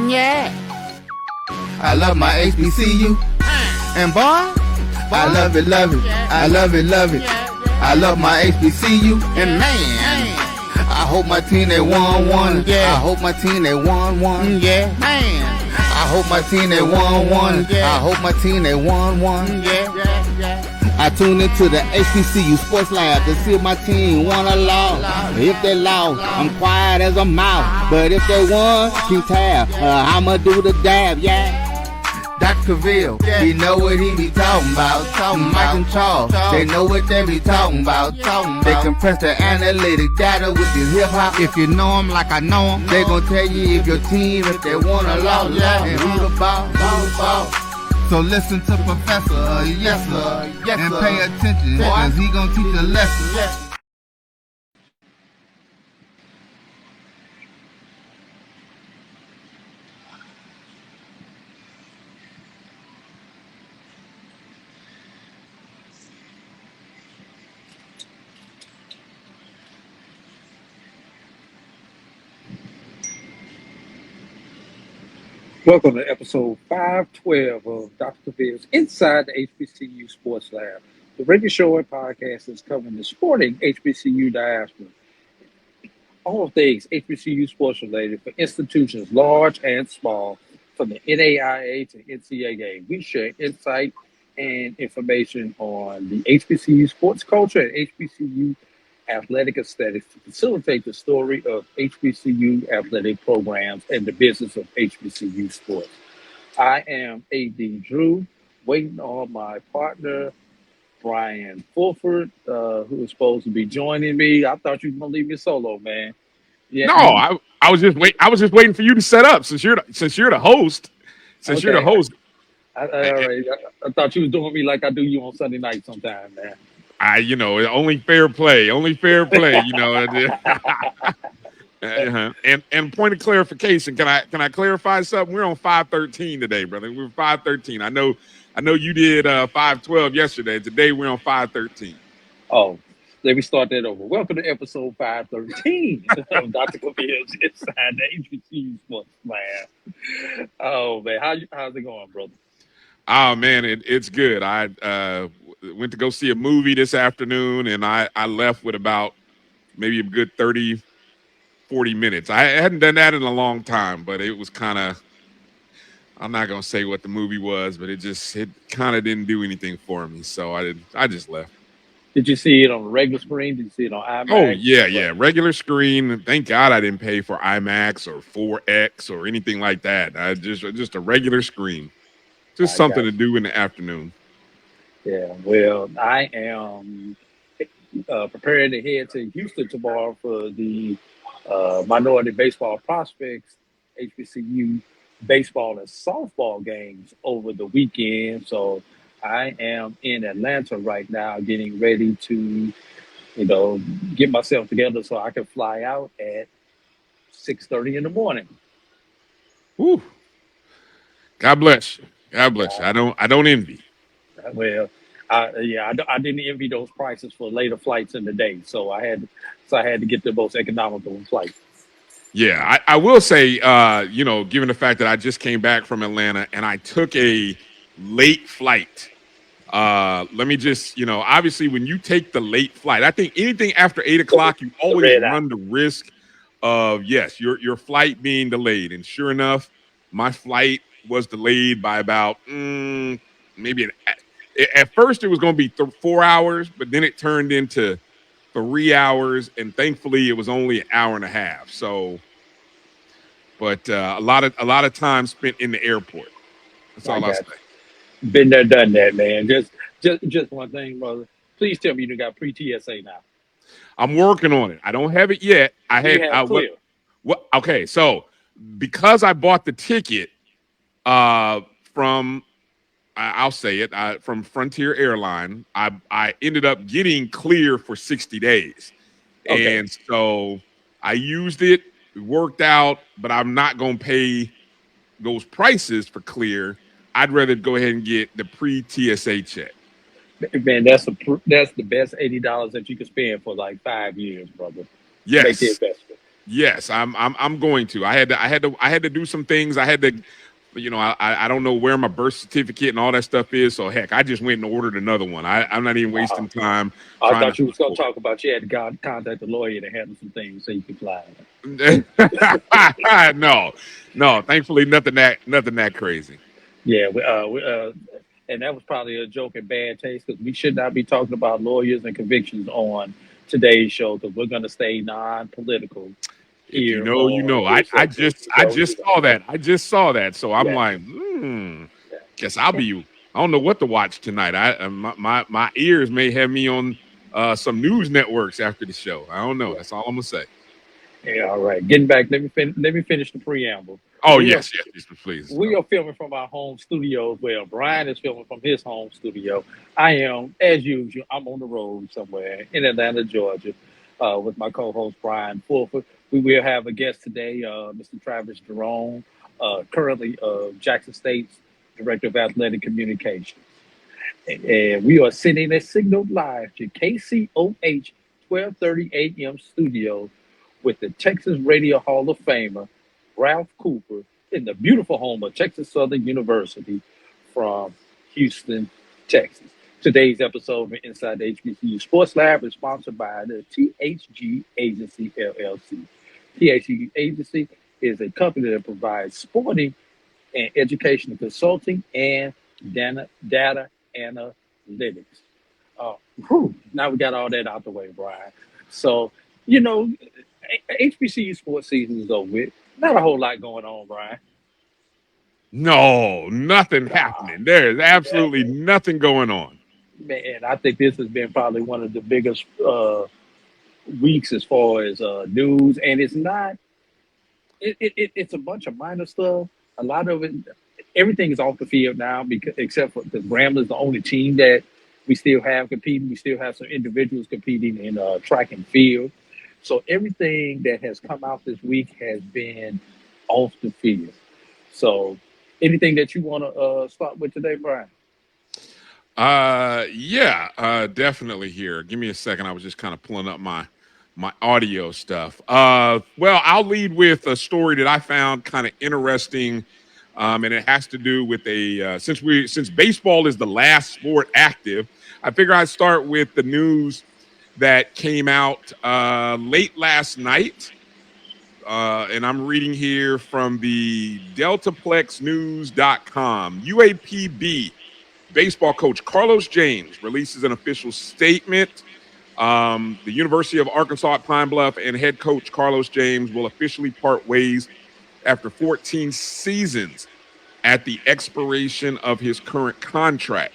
Yeah. I love my HBCU. And boy, I love it, love it. I love it, love it. I love my HBCU. And man, I hope my team they won. Yeah. I hope my team they won. Yeah. Man, I hope my team they won. I hope my team they won. Yeah. I tune into the HBCU Sports Lab to see if my team won or lost. If they lost, I'm quiet as a mouse. But if they won, keep tab. I'ma do the dab, yeah. Dr. Cavil, he know what he be talking about. Mike and Charles, they know what they be talking about. They compress the analytic data with this hip hop. If you know them like I know them, they gon' tell you if your team, if they won or lost, and who the ball. So listen to Professor, yes sir, and pay attention, cause he gon' teach a lesson. Welcome to episode 512 of Dr. Cavil's Inside the HBCU Sports Lab. The radio show and podcast is covering the sporting HBCU diaspora. All things HBCU sports related for institutions large and small, from the NAIA to NCAA. We share insight and information on the HBCU sports culture and HBCU athletic aesthetics to facilitate the story of HBCU athletic programs and the business of HBCU sports. I am A.D. Drew, waiting on my partner, Bryan Fulford, who is supposed to be joining me. I thought you were going to leave me solo, man. Yeah. No, I was just waiting for you to set up since you're the host. You're the host. All right. I thought you was doing me like I do you on Sunday night sometime, man. Only fair play, And point of clarification, can I clarify something? We're on 513 today, brother. We're 513. I know you did 512 yesterday. Today we're on 513. Oh, let me start that over. Welcome to episode 513 of Dr. Cavil's Inside the HBCU Sports Lab. Oh man, how's it going, brother? Oh man, it's good. I went to go see a movie this afternoon, and I left with about maybe a good 30, 40 minutes. I hadn't done that in a long time, but it was kind of, I'm not going to say what the movie was, but it kind of didn't do anything for me. So I just left. Did you see it on a regular screen? Did you see it on IMAX? Oh, yeah. Regular screen. Thank God I didn't pay for IMAX or 4X or anything like that. Just a regular screen. Just something to do in the afternoon. Yeah, well, I am preparing to head to Houston tomorrow for the Minority Baseball Prospects HBCU baseball and softball games over the weekend. So I am in Atlanta right now getting ready to, get myself together so I can fly out at 6:30 in the morning. Woo. God bless you. God bless you. I don't envy. Well, I didn't envy those prices for later flights in the day, so I had to get the most economical flight. Yeah, I will say, given the fact that I just came back from Atlanta and I took a late flight. Let me just, obviously when you take the late flight, I think anything after 8 o'clock, you always run the risk of your flight being delayed. And sure enough, my flight was delayed by about maybe at first it was going to be 4 hours, but then it turned into 3 hours, and thankfully it was only an hour and a half. So, but a lot of time spent in the airport. That's all I'll say. Been there, done that, man. Just one thing, brother. Please tell me you got pre-TSA now. I'm working on it. I don't have it yet. Okay, so because I bought the ticket from Frontier Airline, I ended up getting clear for 60 days. Okay. And so I used it, worked out, but I'm not going to pay those prices for clear. I'd rather go ahead and get the pre-TSA check. Man, that's the best $80 that you can spend for like 5 years, brother. Yes. Make the investment. Yes, I'm going to. I had to do some things. I had to, I don't know where my birth certificate and all that stuff is. So heck, I just went and ordered another one. I'm not even wasting time I trying to thought you was hunt going for to talk about you had to contact the lawyer to handle some things so you could fly. it. No, no. Thankfully, nothing that crazy. Yeah, and that was probably a joke in bad taste because we should not be talking about lawyers and convictions on today's show because we're going to stay non-political If you here know, you on know. this segment. I just saw that. I just saw that. So I'm Yeah, like, yeah. guess I'll be. I don't know what to watch tonight. My ears may have me on some news networks after the show. I don't know. That's all I'm gonna say. Yeah, all right. Getting back, let me finish the preamble. Oh We are yes, please. we are filming from our home studio. Well, Brian is filming from his home studio. I am, as usual, I'm on the road somewhere in Atlanta, Georgia, with my co-host Bryan Fulford. We will have a guest today, Mr. Travis Jarome, currently Jackson State's Director of Athletic Communications. And we are sitting at Signal Live to KCOH 1230 AM studio with the Texas Radio Hall of Famer, Ralph Cooper, in the beautiful home of Texas Southern University from Houston, Texas. Today's episode of Inside the HBCU Sports Lab is sponsored by the THG Agency, LLC. THG Agency is a company that provides sporting and educational consulting and data analytics. Now we got all that out the way, Brian. So, you know, HBCU sports season is over with. Not a whole lot going on, Brian. No, nothing happening. There is absolutely nothing going on. Man, I think this has been probably one of the biggest weeks as far as news, and it's not. It's a bunch of minor stuff. A lot of it, everything is off the field now because except for the Grambling is the only team that we still have competing. We still have some individuals competing in track and field. So everything that has come out this week has been off the field. So anything that you want to start with today, Brian? Yeah, definitely here. Give me a second. I was just kind of pulling up my audio stuff. Well, I'll lead with a story that I found kind of interesting. And it has to do with since baseball is the last sport active, I figure I'd start with the news that came out late last night. And I'm reading here from the deltaplexnews.com. UAPB baseball coach Carlos James releases an official statement. The University of Arkansas at Pine Bluff and head coach Carlos James will officially part ways after 14 seasons at the expiration of his current contract.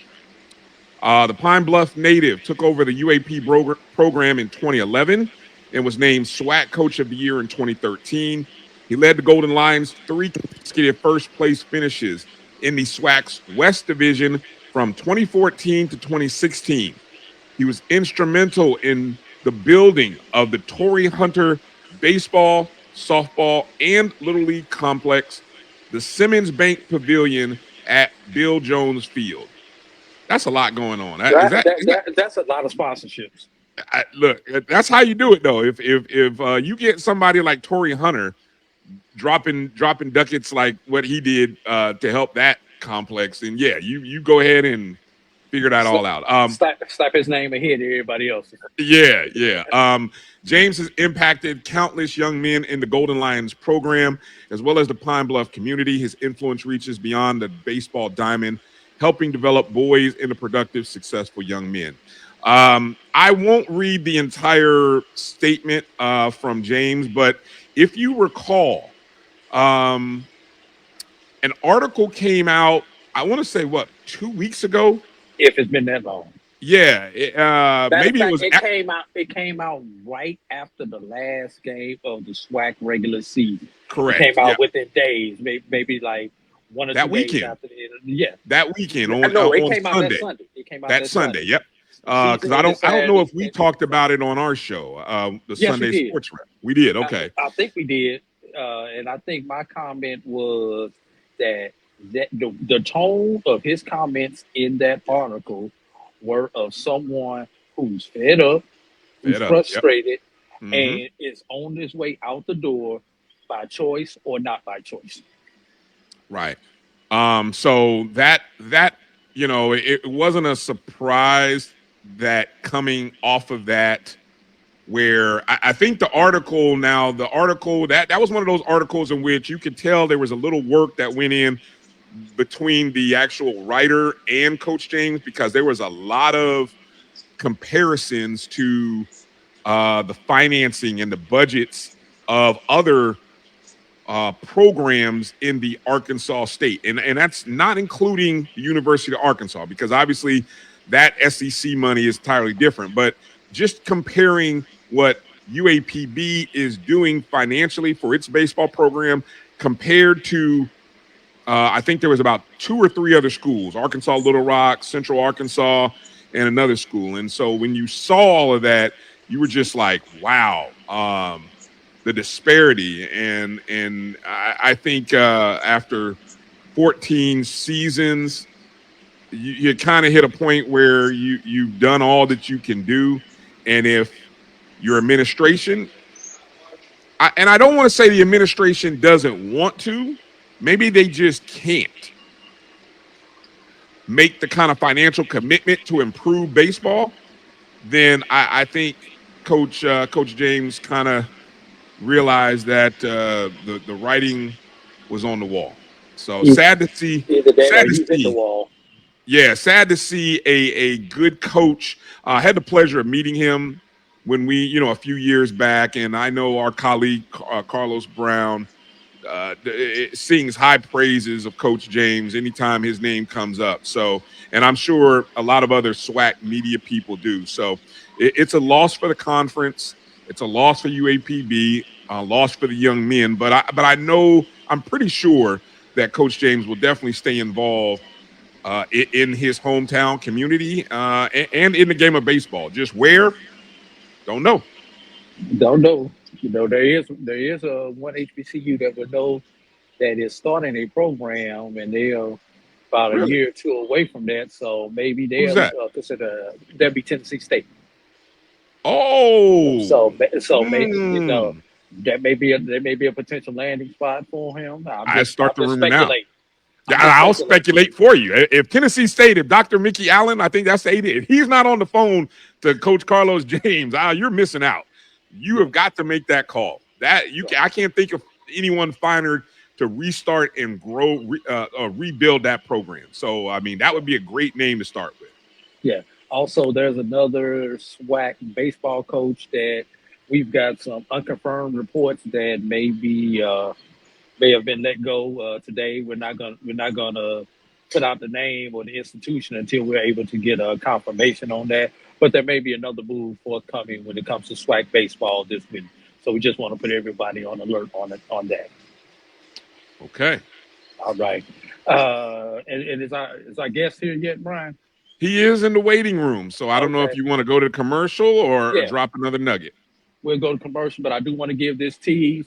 The Pine Bluff native took over the UAP program in 2011 and was named SWAC Coach of the Year in 2013. He led the Golden Lions 3 consecutive first place finishes in the SWAC's West Division from 2014 to 2016. He was instrumental in the building of the Torrey Hunter baseball, softball, and Little League complex, the Simmons Bank Pavilion at Bill Jones Field. That's a lot going on. That's a lot of sponsorships. Look, that's how you do it, though. If you get somebody like Torrey Hunter dropping ducats like what he did to help that complex, then yeah, you go ahead and figure that all out. Slap his name ahead of everybody else. Yeah. James has impacted countless young men in the Golden Lions program, as well as the Pine Bluff community. His influence reaches beyond the baseball diamond, helping develop boys into productive, successful young men. I won't read the entire statement from James, but if you recall, an article came out, I want to say, 2 weeks ago? If it's been that long. Yeah, maybe it was. It came out right after the last game of the SWAC regular season. Correct. It came out within days, maybe like 1 or 2 days after the end. Yeah, that weekend on came Sunday. out that Sunday. It came out that Sunday. Yep. Because I don't know if we talked about it on our show, the Sunday SportsWrap. We did. Okay. I think we did, and I think my comment was that the tone of his comments in that article were of someone who's fed up, who's frustrated, and is on his way out the door by choice or not by choice. Right. So that it wasn't a surprise that coming off of that, where I think the article that was one of those articles in which you could tell there was a little work that went in between the actual writer and Coach James, because there was a lot of comparisons to the financing and the budgets of other programs in the Arkansas state. And that's not including the University of Arkansas, because obviously that SEC money is entirely different. But just comparing what UAPB is doing financially for its baseball program compared to, I think there was about 2 or 3 other schools, Arkansas Little Rock, Central Arkansas, and another school. And so when you saw all of that, you were just like, wow, the disparity. And I think after 14 seasons, you kind of hit a point where you've done all that you can do. And if your administration, and I don't want to say the administration doesn't want to, maybe they just can't make the kind of financial commitment to improve baseball, then I think Coach James kind of realized that the writing was on the wall. So sad to see. Sad to see. The wall. Yeah, sad to see a good coach. I had the pleasure of meeting him when we, a few years back, and I know our colleague Carlos Brown sings high praises of Coach James anytime his name comes up. So, and I'm sure a lot of other SWAC media people do. So it's a loss for the conference. It's a loss for UAPB, a loss for the young men. But I know, I'm pretty sure that Coach James will definitely stay involved in his hometown community and in the game of baseball. Just where? Don't know. Don't know. There is one HBCU that would know that is starting a program, and they're about a year or two away from that. So maybe they'll consider that'd be Tennessee State. Oh, so maybe that may be a potential landing spot for him. I start to rumor now. I'll speculate for you. If Tennessee State, if Dr. Mickey Allen, I think that's the AD, if he's not on the phone to Coach Carlos James, you're missing out. You have got to make that call. I can't think of anyone finer to restart and grow, rebuild that program. So, I mean, that would be a great name to start with. Yeah. Also, there's another SWAC baseball coach that we've got some unconfirmed reports that may have been let go today. We're not gonna put out the name or the institution until we're able to get a confirmation on that. But there may be another move forthcoming when it comes to SWAC baseball this week. So we just want to put everybody on alert on that. Okay. All right. And is our guest here yet, Bryan? He is in the waiting room. So I don't know if you want to go to commercial or drop another nugget. We'll go to commercial, but I do want to give this tease.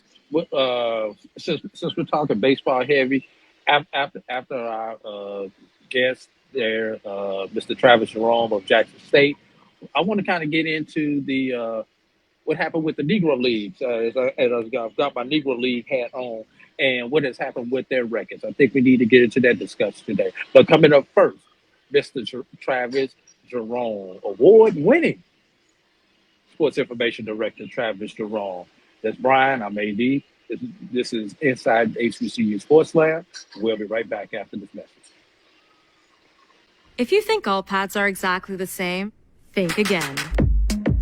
Since we're talking baseball heavy, after our guest there, Mr. Travis Jarome of Jackson State, I want to kind of get into the what happened with the Negro Leagues. As I've got my Negro League hat on, and what has happened with their records. I think we need to get into that discussion today. But coming up first, Mr. Travis Jarome, award-winning sports information director Travis Jarome. That's Bryan. I'm AD. This is Inside HBCU Sports Lab. We'll be right back after this message. If you think all pads are exactly the same, think again.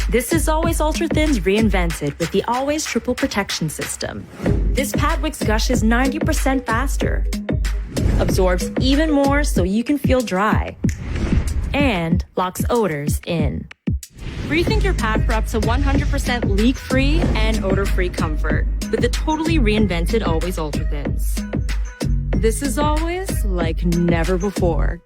This is Always Ultra Thins reinvented with the Always Triple Protection System. This pad wicks gushes 90% faster, absorbs even more so you can feel dry, and locks odors in. Rethink your pad for up to 100% leak-free and odor-free comfort with the totally reinvented Always Ultra Thins. This is always like never before.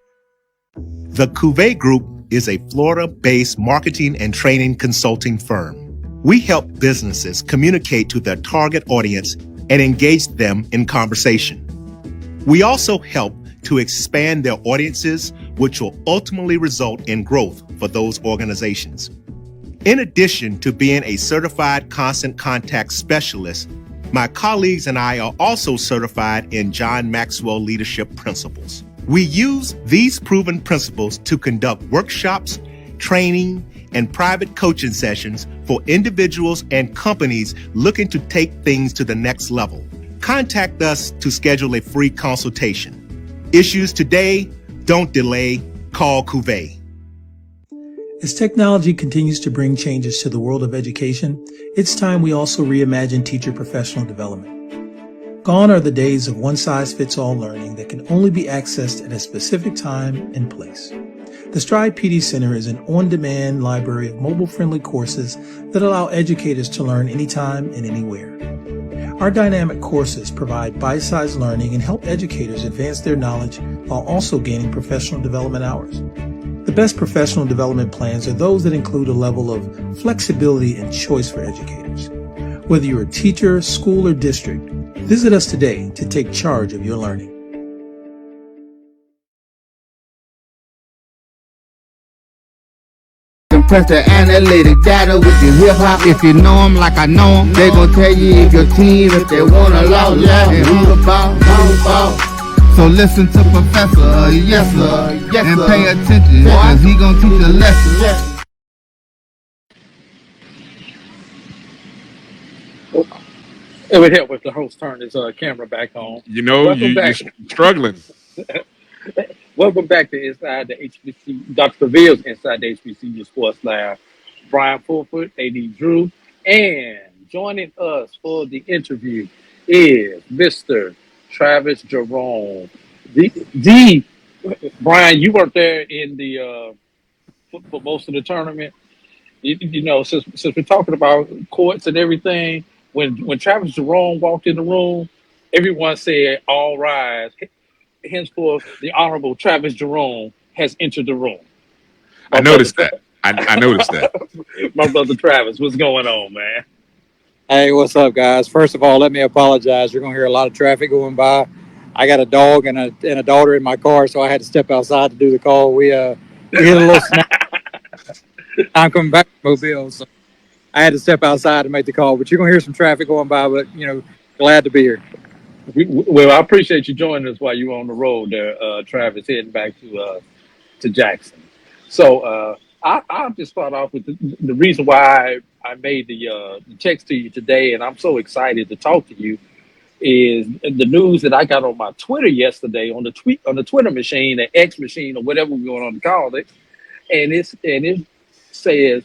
The Cuvée Group is a Florida-based marketing and training consulting firm. We help businesses communicate to their target audience and engage them in conversation. We also help to expand their audiences, which will ultimately result in growth for those organizations. In addition to being a certified constant contact specialist, my colleagues and I are also certified in John Maxwell Leadership Principles. We use these proven principles to conduct workshops, training, and private coaching sessions for individuals and companies looking to take things to the next level. Contact us to schedule a free consultation. Issues today, don't delay, call Cuvée. As technology continues to bring changes to the world of education, it's time we also reimagine teacher professional development. Gone are the days of one-size-fits-all learning that can only be accessed at a specific time and place. The Stride PD Center is an on-demand library of mobile-friendly courses that allow educators to learn anytime and anywhere. Our dynamic courses provide bite-sized learning and help educators advance their knowledge while also gaining professional development hours. The best professional development plans are those that include a level of flexibility and choice for educators. Whether you're a teacher, school, or district, visit us today to take charge of your learning. Compress the analytic data with your hip hop. If you know them like I know them, they gon' tell you if your team, if they wanna lose, and who the ball, So listen to Professor, yes sir, and pay attention, cause he gon' teach a lesson. It would help if the host turned his camera back on. You know, you're struggling. Welcome back to Inside the HBCU, Dr. Cavil's Inside the HBCU Sports Lab. Bryan Fulford, AD Drew, and joining us for the interview is Mr. Travis Jarome. Bryan, you weren't there in the for most of the tournament. You know, since we're talking about courts and everything, when Travis Jarome walked in the room, everyone said, "All rise." Henceforth, the Honorable Travis Jarome has entered the room. I noticed that. I noticed that. My brother Travis, what's going on, man? Hey, what's up, guys? First of all, let me apologize. You're going to hear a lot of traffic going by. I got a dog and a daughter in my car, so I had to step outside to do the call. We hit a little snap. I'm coming back from Mobile, so I had to step outside to make the call. But you're going to hear some traffic going by, but, you know, glad to be here. Well, I appreciate you joining us while you were on the road there, Travis, heading back to Jackson. So I'll just start off with the reason why I made the text to you today, and I'm so excited to talk to you, is the news that I got on my Twitter yesterday on the Twitter machine, the X machine, or whatever we're going to call it, and it says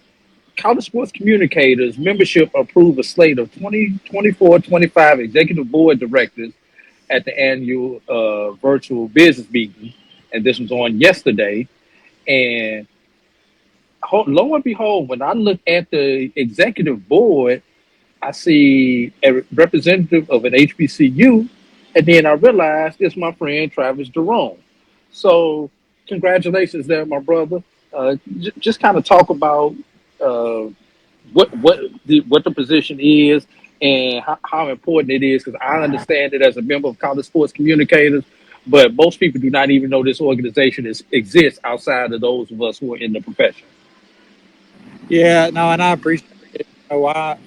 college sports communicators membership approve a slate of 24-25 executive board directors at the annual virtual business meeting, and this was on yesterday. And lo and behold, when I look at the executive board, I see a representative of an HBCU, and then I realize it's my friend Travis Jarome. So congratulations there, my brother. Just kind of talk about what the position is and how important it is, because I understand it as a member of college sports communicators, but most people do not even know this organization exists outside of those of us who are in the profession. Yeah, no, and I appreciate it. You know,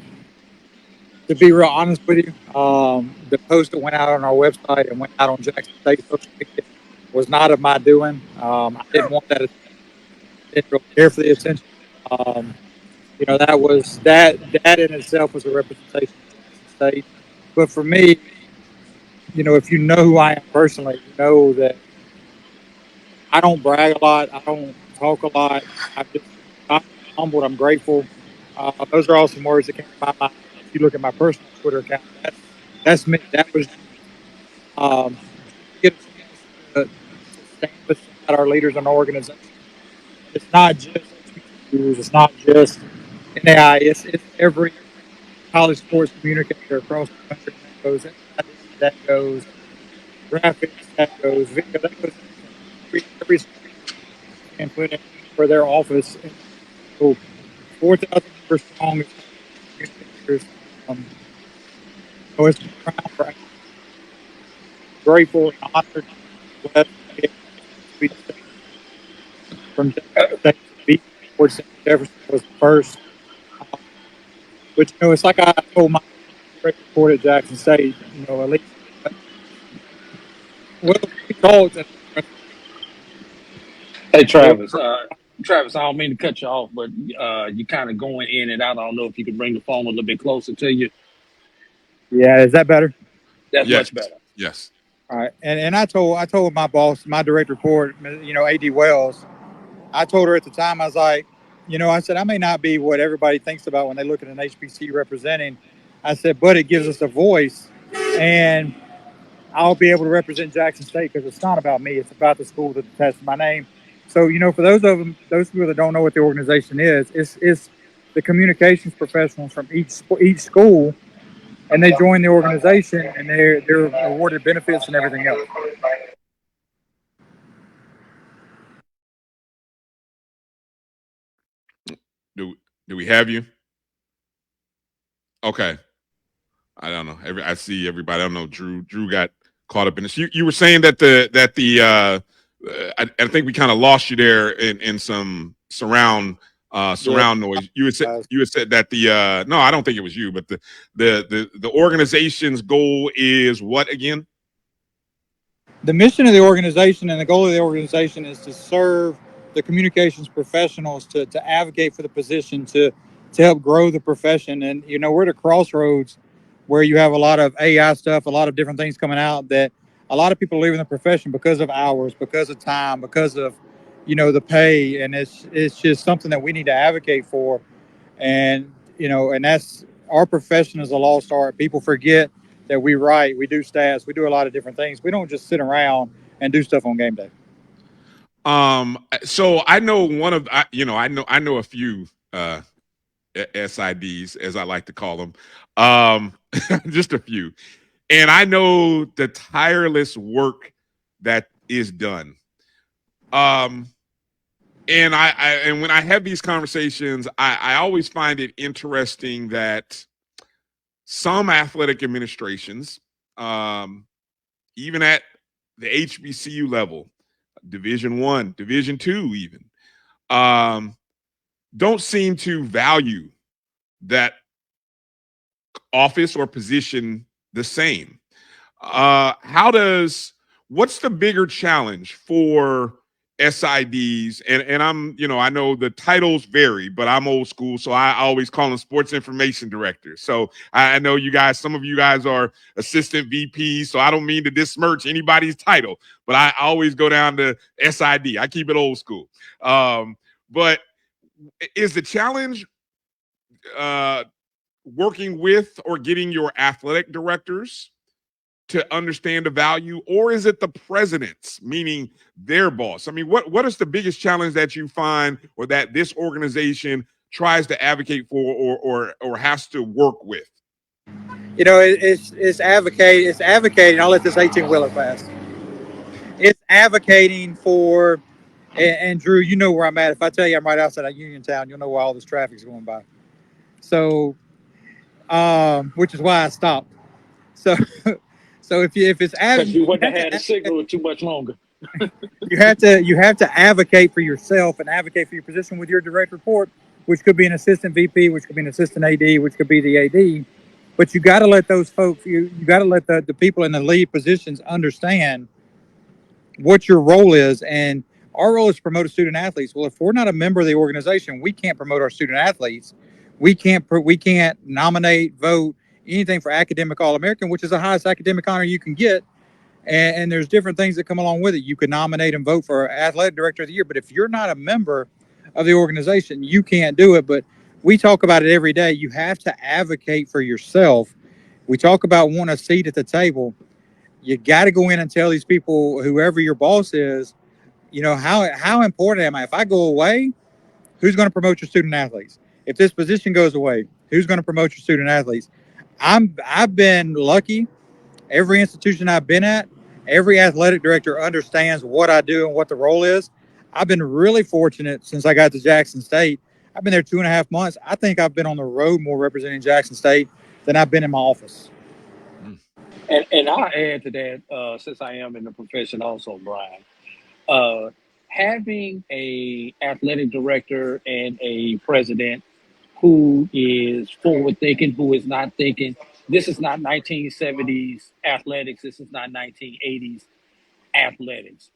to be real honest with you, the post that went out on our website and went out on Jackson State social media was not of my doing. I didn't want that. Didn't really care for the attention. You know, that in itself was a representation of Jackson State. But for me, you know, if you know who I am personally, you know that I don't brag a lot. I don't talk a lot. I'm humbled. I'm grateful. Those are all some words that came to my mind. If you look at my personal Twitter account, that's me. That was get to stand beside our leaders and our organization. It's not just HBCUs. It's not just NAI. It's every college sports communicator across the country that goes graphics, that goes video, that goes every and put in for their office. So 4,000 members strong communicators. So it's proud, grateful, and honored, blessed to be from Jefferson State. Jefferson was the first But it's like I told my direct report at Jackson State. At least well, we talked. Hey, Well, Travis, I don't mean to cut you off, but you kind of going in and out. I don't know if you can bring the phone a little bit closer to you. yeah, is that better? That's Yes, much better. yes. All right. And I told my boss, my direct report, AD Wells. I told her at the time, I was like, I said, I may not be what everybody thinks about when they look at an HBC representing. I said, but it gives us a voice, and I'll be able to represent Jackson State because it's not about me. It's about the school that attests to my name. So, for those people that don't know what the organization is, it's the communications professionals from each school, and they join the organization, and they're awarded benefits and everything else. Do we have you? Okay. I don't know. I see everybody. I don't know. Drew got caught up in this. You were saying that I think we kind of lost you there in some surround noise. You had said that no, I don't think it was you, but the organization's goal is what again? The mission of the organization and the goal of the organization is to serve the communications professionals, to advocate for the position, to help grow the profession. And we're at a crossroads where you have a lot of AI stuff, a lot of different things coming out that a lot of people are leaving the profession because of hours, because of time, because of the pay, and it's just something that we need to advocate for. And and that's our profession is a lost art. People forget that we write, we do stats, we do a lot of different things. We don't just sit around and do stuff on game day. So I know I know a few SIDs, as I like to call them, just a few, and I know the tireless work that is done. And and when I have these conversations, I always find it interesting that some athletic administrations, even at the HBCU level, Division I, Division II, even, don't seem to value that office or position the same. What's the bigger challenge for SIDs? And I'm, I know the titles vary, but I'm old school, so I always call them sports information directors. So I know some of you guys are assistant VPs, so I don't mean to besmirch anybody's title, but I always go down to SID. I keep it old school. But is the challenge working with or getting your athletic directors to understand the value, or is it the presidents, meaning their boss? I mean, what is the biggest challenge that you find, or that this organization tries to advocate for, or has to work with? It's advocating. I'll let this 18-wheeler pass. It's advocating for, and Drew, you know where I'm at. If I tell you I'm right outside of Uniontown, you'll know where all this traffic's going by. So, which is why I stopped. So, if it's Because you wouldn't have had a signal too much longer. you have to advocate for yourself and advocate for your position with your direct report, which could be an assistant VP, which could be an assistant AD, which could be the AD. But you got to let those folks, you got to let the people in the lead positions understand what your role is. And our role is to promote student athletes. Well, if we're not a member of the organization, we can't promote our student athletes. We can't nominate, vote, anything for academic All-American, which is the highest academic honor you can get. And there's different things that come along with it. You can nominate and vote for athletic director of the year, but if you're not a member of the organization, you can't do it. But we talk about it every day. You have to advocate for yourself. We talk about wanting a seat at the table. You got to go in and tell these people, whoever your boss is, how important am I? If I go away, who's going to promote your student athletes? If this position goes away, who's going to promote your student athletes? I've been lucky. Every institution I've been at, every athletic director understands what I do and what the role is. I've been really fortunate since I got to Jackson State. I've been there 2.5 months. I think I've been on the road more representing Jackson State than I've been in my office. And I'll add to that, since I am in the profession also, Brian, having a athletic director and a president who is forward thinking, who is not thinking. This is not 1970s athletics. This is not 1980s athletics.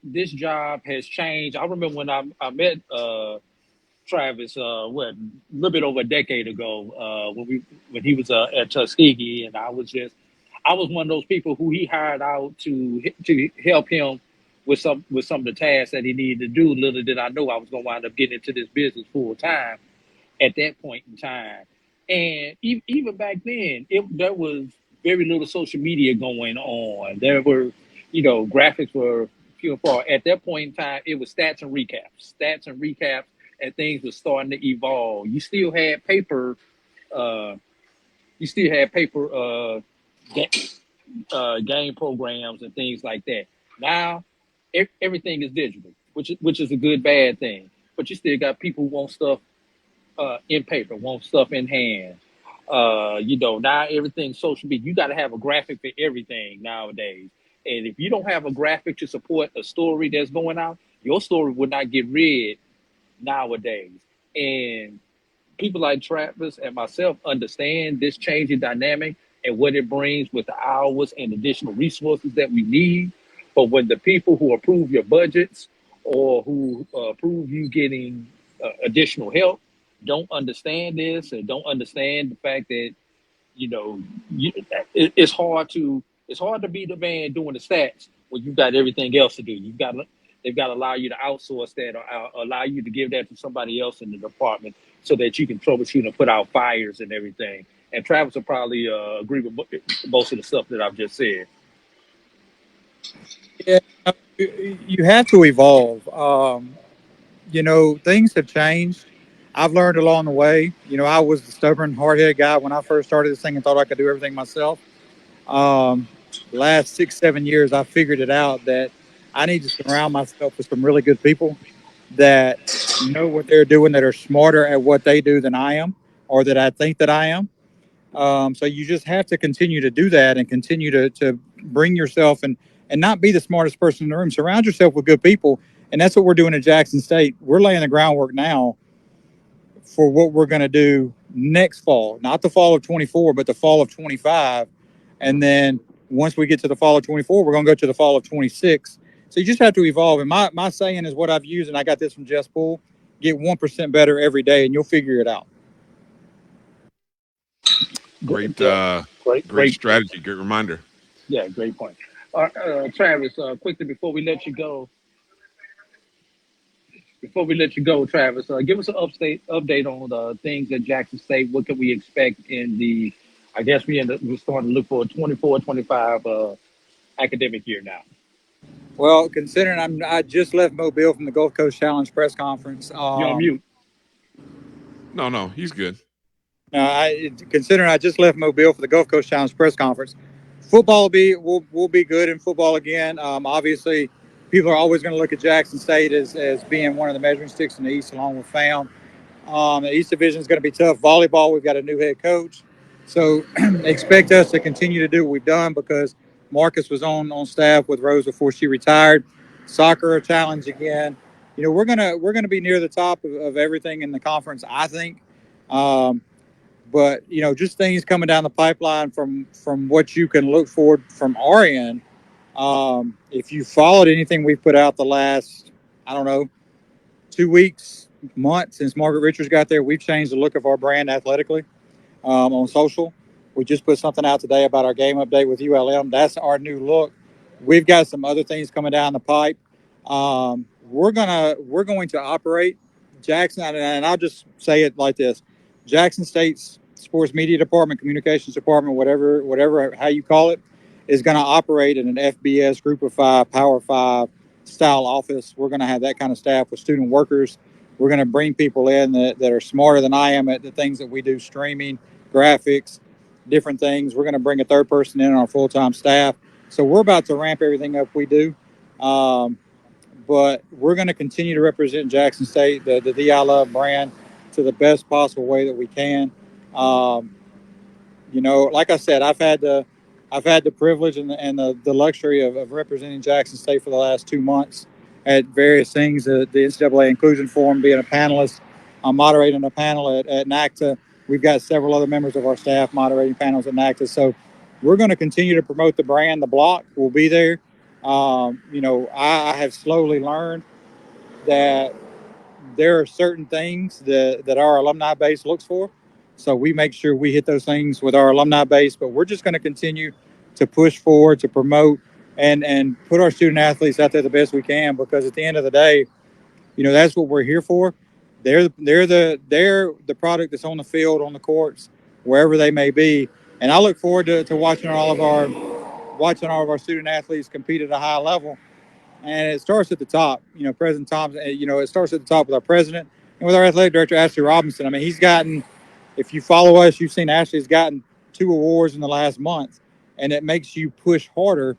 This job has changed. I remember when I met Travis, what, a little bit over a decade ago, when he was at Tuskegee, and I was one of those people who he hired out to help him with some of the tasks that he needed to do. Little did I know I was going to wind up getting into this business full time at that point in time. And even back then, there was very little social media going on. There were, graphics were few and far. At that point in time, it was stats and recaps, and things were starting to evolve. You still had paper, game programs and things like that. Now, everything is digital, which is a good bad thing. But you still got people who want stuff in paper, want stuff in hand. Now everything's social media. You got to have a graphic for everything nowadays. And if you don't have a graphic to support a story that's going out, your story would not get read nowadays. And people like Travis and myself understand this changing dynamic and what it brings with the hours and additional resources that we need. But when the people who approve your budgets or who approve you getting additional help don't understand this and don't understand the fact that, it's hard to be the man doing the stats when you've got everything else to do. They've got to allow you to outsource that or allow you to give that to somebody else in the department so that you can troubleshoot and put out fires and everything. And Travis will probably agree with most of the stuff that I've just said. Yeah, you have to evolve. Things have changed. I've learned along the way. I was the stubborn, hard-headed guy when I first started this thing and thought I could do everything myself. The last 6-7 years, I figured it out that I need to surround myself with some really good people that know what they're doing, that are smarter at what they do than I am, or that I think that I am. So you just have to continue to do that and continue to bring yourself and not be the smartest person in the room. Surround yourself with good people. And that's what we're doing at Jackson State. We're laying the groundwork now for what we're going to do next fall, not the fall of 24, but the fall of 25. And then once we get to the fall of 24, we're going to go to the fall of 26. So you just have to evolve. And my saying is what I've used, and I got this from Jess Poole: get 1% better every day and you'll figure it out. Great strategy. Great reminder. Yeah, great point. Travis, quickly before we let you go, Travis, give us an update on the things at Jackson State. What can we expect in the? I guess we're starting to look for a 24-25 academic year now. Well, considering I just left Mobile from the Gulf Coast Challenge press conference. You're on mute. No, he's good. Considering I just left Mobile for the Gulf Coast Challenge press conference, football will be good in football again. Obviously, people are always going to look at Jackson State as being one of the measuring sticks in the East, along with FAM. The East Division is going to be tough. Volleyball, we've got a new head coach, so expect us to continue to do what we've done because Marcus was on staff with Rose before she retired. Soccer, a challenge again. We're gonna be near the top of everything in the conference, I think. But just things coming down the pipeline from what you can look forward from our end. If you followed anything we've put out the last, 2 weeks, month since Margaret Richards got there, we've changed the look of our brand athletically on social. We just put something out today about our game update with ULM. That's our new look. We've got some other things coming down the pipe. We're going to operate Jackson, and I'll just say it like this: Jackson State's sports media department, communications department, whatever how you call it, is going to operate in an FBS Group of 5, Power 5 style office. We're going to have that kind of staff with student workers. We're going to bring people in that are smarter than I am at the things that we do: streaming, graphics, different things. We're going to bring a third person in on our full-time staff. So we're about to ramp everything up we do. But we're going to continue to represent Jackson State, the I Love brand, to the best possible way that we can. Like I said, I've had the privilege and the luxury of representing Jackson State for the last 2 months at various things, the NCAA Inclusion Forum, being a panelist, I'm moderating a panel at NACTA. We've got several other members of our staff moderating panels at NACTA. So we're going to continue to promote the brand. The block will be there. I have slowly learned that there are certain things that our alumni base looks for. So we make sure we hit those things with our alumni base, but we're just going to continue to push forward, to promote and put our student athletes out there the best we can, because at the end of the day, that's what we're here for. They're the product that's on the field, on the courts, wherever they may be. And I look forward to watching all of our student athletes compete at a high level. And it starts at the top. President Thompson, it starts at the top with our president and with our athletic director, Ashley Robinson. I mean, he's gotten, if you follow us, you've seen Ashley's gotten 2 awards in the last month. And it makes you push harder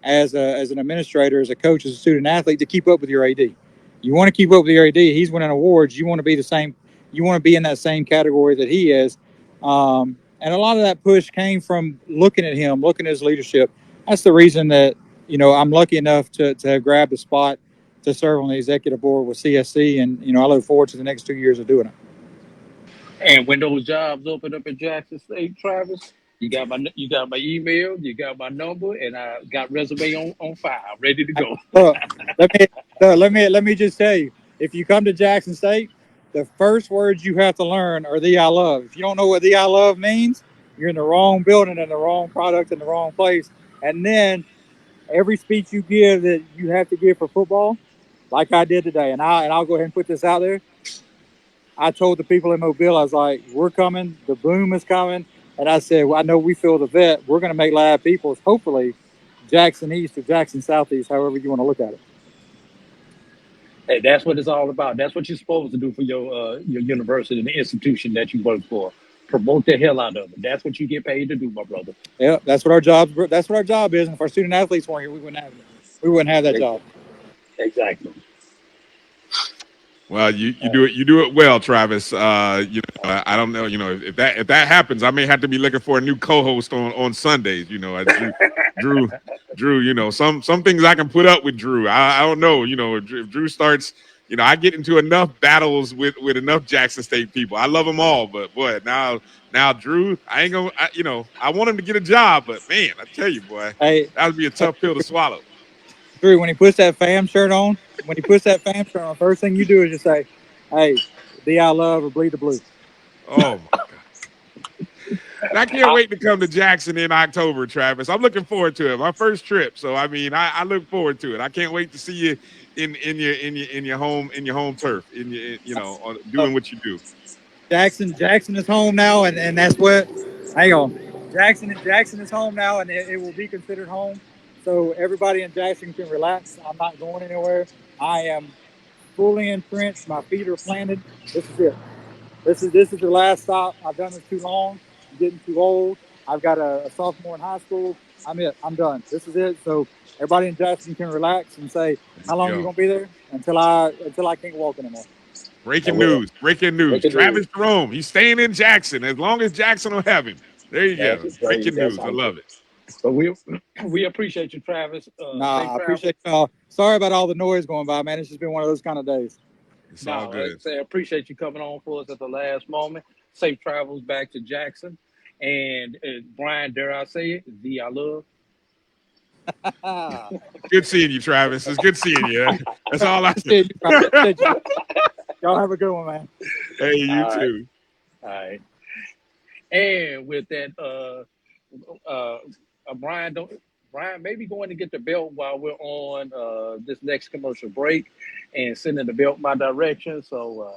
as an administrator, as a coach, as a student athlete, to keep up with your AD. You want to keep up with your AD. He's winning awards. You want to be the same. You want to be in that same category that he is. And a lot of that push came from looking at him, looking at his leadership. That's the reason that, I'm lucky enough to have grabbed a spot to serve on the executive board with CSC. And, I look forward to the next 2 years of doing it. And when those jobs open up in Jackson State, Travis, you got my email, you got my number, and I got resume on file, ready to go. Let me just tell you, if you come to Jackson State, the first words you have to learn are the I love. If you don't know what the I love means, you're in the wrong building and the wrong product in the wrong place. And then every speech you give that you have to give for football, like I did today, and I'll go ahead and put this out there. I told the people in Mobile, I was like, we're coming, the boom is coming. And I said, well, I know we feel the vet. We're going to make live peoples, hopefully, Jackson East or Jackson Southeast, however you want to look at it. Hey, that's what it's all about. That's what you're supposed to do for your university and the institution that you work for. Promote the hell out of it. That's what you get paid to do, my brother. Yeah, that's what our job is. And if our student athletes weren't here, we wouldn't have it. We wouldn't have that job. Exactly. Well, you do it well, Travis. I don't know. If that happens, I may have to be looking for a new co-host on Sundays. Drew. Some things I can put up with Drew. I don't know. If Drew starts, I get into enough battles with enough Jackson State people. I love them all, but boy, now Drew, I ain't gonna. I want him to get a job, but man, I tell you, boy, that would be a tough pill to swallow. Drew, when he puts that fam shirt on, first thing you do is just say, hey, the I love or bleed the blue. Oh, my God. I can't wait to come to Jackson in October, Travis. I'm looking forward to it. My first trip. So, I mean, I look forward to it. I can't wait to see you in your home turf, doing what you do. Jackson is home now, and that's what, hang on. Jackson is home now, and it will be considered home. So everybody in Jackson can relax. I'm not going anywhere. I am fully entrenched. My feet are planted. This is it. This is the last stop. I've done this too long. I'm getting too old. I've got a sophomore in high school. I'm done. This is it. So everybody in Jackson can relax and say, how long are you going to be there? Until I can't walk anymore. Breaking news. Travis Jarome, he's staying in Jackson as long as Jackson will have him. There you go. Breaking news. I love it. But we appreciate you, Travis. I appreciate y'all. Sorry about all the noise going by, man. It's just been one of those kind of days. It's all good. I appreciate you coming on for us at the last moment. Safe travels back to Jackson. And Bryan, dare I say it, the I love. Good seeing you, Travis. It's good seeing you. That's all I say. Y'all have a good one, man. Hey, you too. All right. And with that, Bryan may be going to get the belt while we're on this next commercial break and sending the belt my direction. So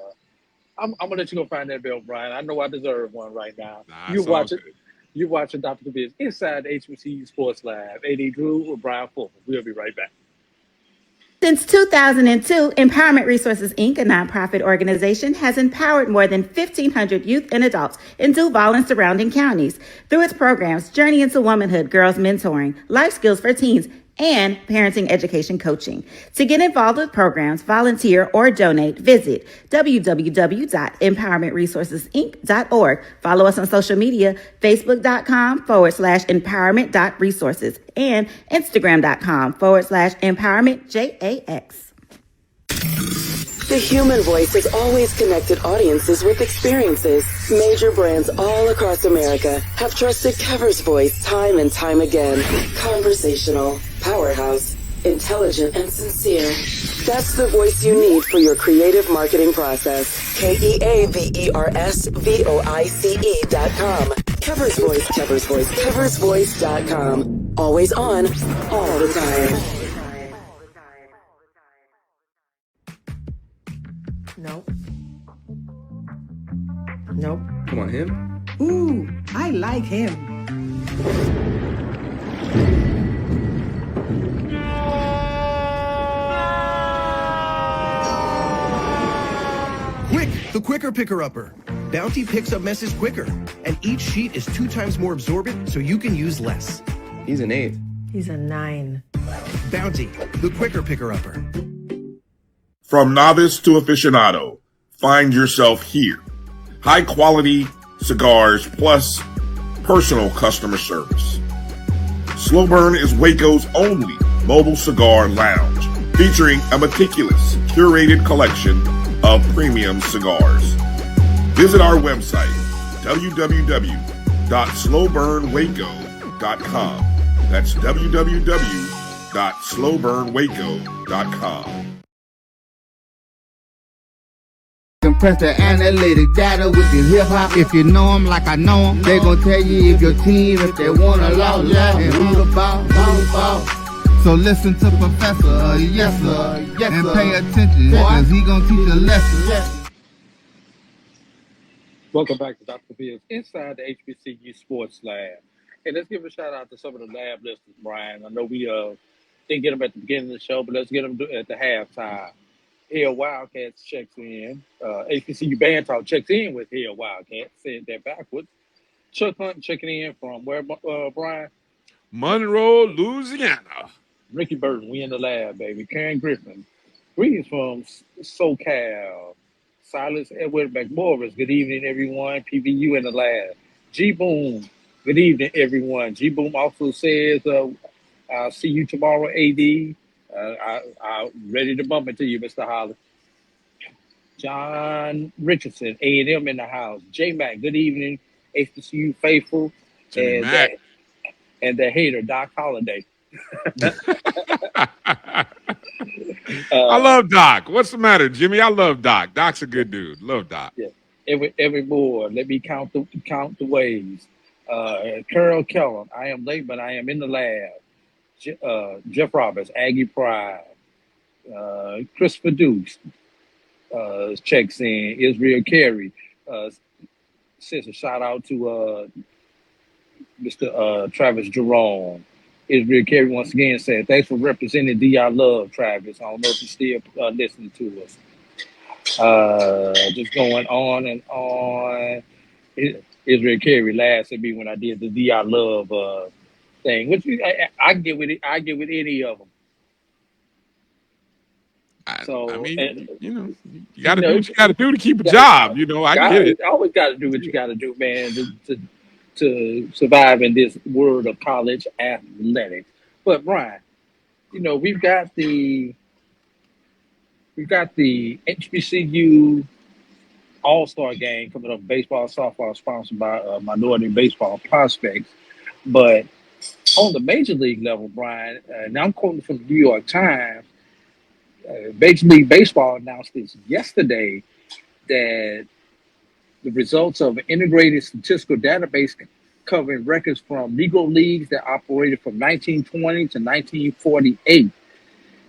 I'm gonna let you go find that belt, Bryan. I know I deserve one right now. You're watching Dr. Biz inside the HBCU Sports Lab. AD Drew with Bryan Fulford. We'll be right back. Since 2002, Empowerment Resources, Inc., a nonprofit organization, has empowered more than 1,500 youth and adults in Duval and surrounding counties through its programs Journey into Womanhood, Girls Mentoring, Life Skills for Teens, and Parenting Education Coaching. To get involved with programs, volunteer, or donate, visit www.empowermentresourcesinc.org. Follow us on social media, facebook.com/empowerment.resources and Instagram.com/empowermentJAX. The human voice has always connected audiences with experiences. Major brands all across America have trusted Cover's voice time and time again. Conversational, powerhouse, intelligent, and sincere. That's the voice you need for your creative marketing process. KeaversVoice.com. Cover's Voice, Cover's Voice, CoversVoice.com. Always on, all the time. Nope. Nope. Come on, him? Ooh, I like him. Quick, the quicker picker-upper. Bounty picks up messes quicker, and each sheet is 2 times more absorbent, so you can use less. He's an 8. He's a 9. Bounty, the quicker picker-upper. From novice to aficionado, find yourself here. High quality cigars plus personal customer service. Slow Burn is Waco's only mobile cigar lounge, featuring a meticulous, curated collection of premium cigars. Visit our website, www.slowburnwaco.com. That's www.slowburnwaco.com. Compress the analytic data with the hip hop. If you know them like I know them, they gon' tell you if your team, if they wanna law, and who the ball. So listen to Professor, yes sir, and pay attention, cause he gon' teach a lesson. Welcome back to Dr. Fields inside the HBCU Sports Lab. Hey, let's give a shout out to some of the lab listeners, Brian. I know we didn't get them at the beginning of the show, but let's get them at the halftime. Hill Wildcats checks in. HBCU Band Talk checks in with Hill Wildcats. Said that backwards. Chuck Hunt checking in from where, Brian? Monroe, Louisiana. Ricky Burton, we in the lab, baby. Karen Griffin. Greetings from SoCal. Silas Edward McMorris. Good evening, everyone. PVU in the lab. G Boom. Good evening, everyone. G Boom also says, I'll see you tomorrow, AD. I'm ready to bump into you, Mr. Hollis. John Richardson, A&M in the house. J-Mac, good evening. HBCU faithful. And the hater, Doc Holliday. I love Doc. What's the matter, Jimmy? I love Doc. Doc's a good dude. Love Doc. Yeah. Every board. Let me count the ways. Carol Kellum, I am late, but I am in the lab. Jeff Roberts, Aggie Pride. Christopher Dukes checks in. Israel Carey says a shout out to Mr. Travis Jarome. Israel Carey once again said, thanks for representing D.I. Love, Travis. I don't know if you're still listening to us. Just going on and on. Israel Carey laughed at me when I did the D.I. Love thing, which I get with it. I get with any of them. I mean, you got to do what you got to do to keep a job. I get it. Always got to do what you got to do, man, to survive in this world of college athletics. But Brian, we've got the HBCU All-Star game coming up. Baseball, softball, sponsored by Minority Baseball Prospects. But on the major league level, Brian, and I'm quoting from the New York Times. Major League Baseball announced this yesterday that the results of an integrated statistical database covering records from Negro leagues that operated from 1920 to 1948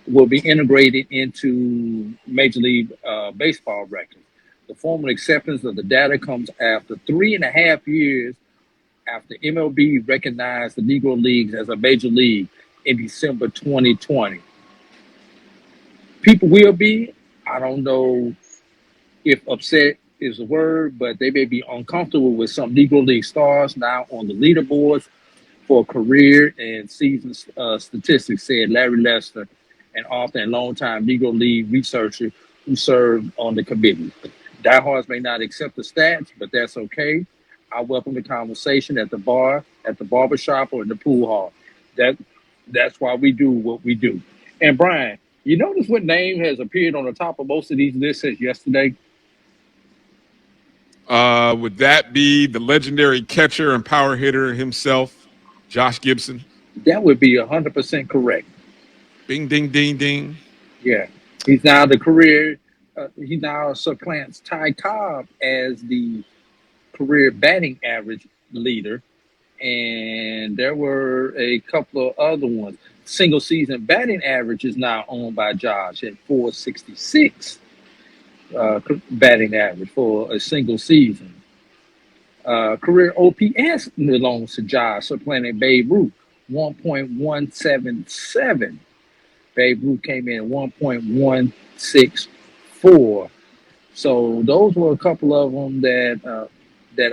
will be integrated into Major League Baseball records. The formal acceptance of the data comes after 3.5 years after MLB recognized the Negro leagues as a major league in December 2020. People will be, I don't know if upset is the word, but they may be uncomfortable with some Negro League stars now on the leaderboards for career and season statistics, said Larry Lester, an author and longtime Negro League researcher who served on the committee. Diehards may not accept the stats, but that's okay. I welcome the conversation at the bar, at the barbershop, or in the pool hall. That's why we do what we do. And Brian, You notice what name has appeared on the top of most of these lists since yesterday? Would that be the legendary catcher and power hitter himself, Josh Gibson? That would be 100% correct. Bing, ding, ding, ding. Yeah. He's now supplants Ty Cobb as the career batting average leader. And there were a couple of other ones. Single season batting average is now owned by Josh at 466 batting average for a single season. Career OPS belongs to Josh, supplanting Babe Ruth, 1.177. Babe Ruth came in at 1.164. So those were a couple of them that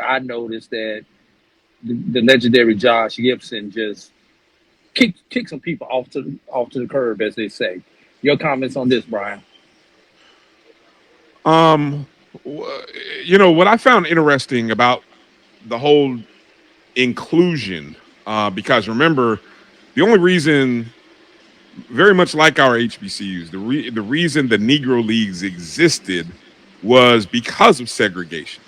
I noticed that the legendary Josh Gibson just kick some people off to the curb, as they say. Your comments on this, Brian? What I found interesting about the whole inclusion, because remember, the only reason, very much like our HBCUs, the reason the Negro Leagues existed was because of segregation,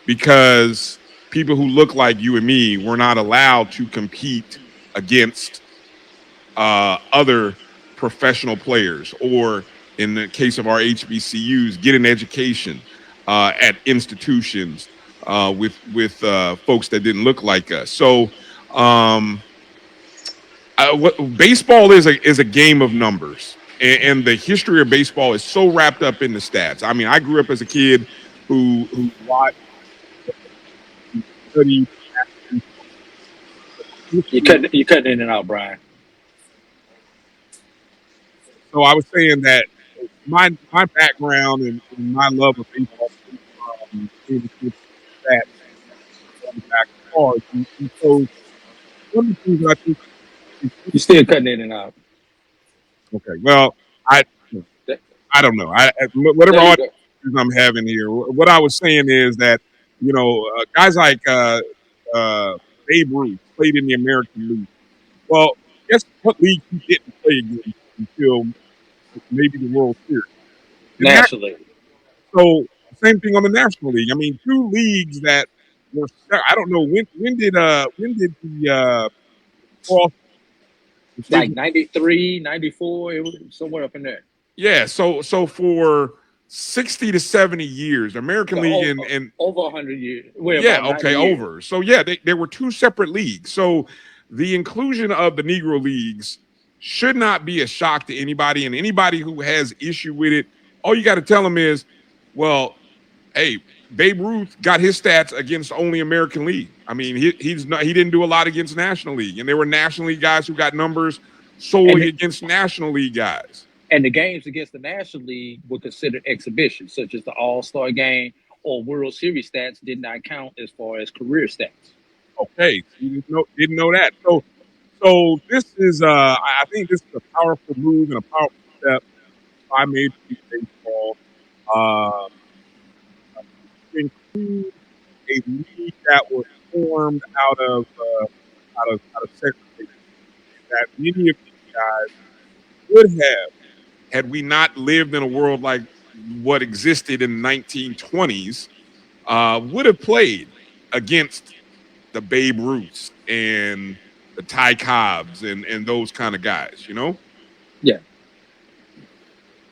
because people who look like you and me were not allowed to compete against other professional players, or in the case of our HBCUs, get an education at institutions with folks that didn't look like us. So baseball is a game of numbers, and the history of baseball is so wrapped up in the stats. I mean, I grew up as a kid who watched. You cut in and out, Brian. So I was saying that my background and my love of baseball is that back hard. And so one of the things I think you're still cutting in and out. Okay, well, I don't know. Whatever audience I'm having here, what I was saying is that guys like Babe Ruth played in the American League. Well, guess what league he didn't play against until maybe the World Series? Nationally. So same thing on the National League. I mean, two leagues that were. I don't know when did the cross? Like 93, 94, it was somewhere up in there. Yeah. So for 60 to 70 years, American League and over 100 years. Over. So there were two separate leagues. So the inclusion of the Negro Leagues should not be a shock to anybody, and anybody who has issue with it, all you got to tell them is, well, hey, Babe Ruth got his stats against only American League. I mean, he didn't do a lot against National League, and there were National League guys who got numbers solely against National League guys. And the games against the National League were considered exhibitions, such as the All-Star game or World Series stats did not count as far as career stats. Okay, you didn't know that. So this is, I think this is a powerful move and a powerful step by Major League Baseball. Include a league that was formed out of segregation that many of these guys would have, had we not lived in a world like what existed in the 1920s, would have played against the Babe Ruths and the Ty Cobbs and those kind of guys, Yeah.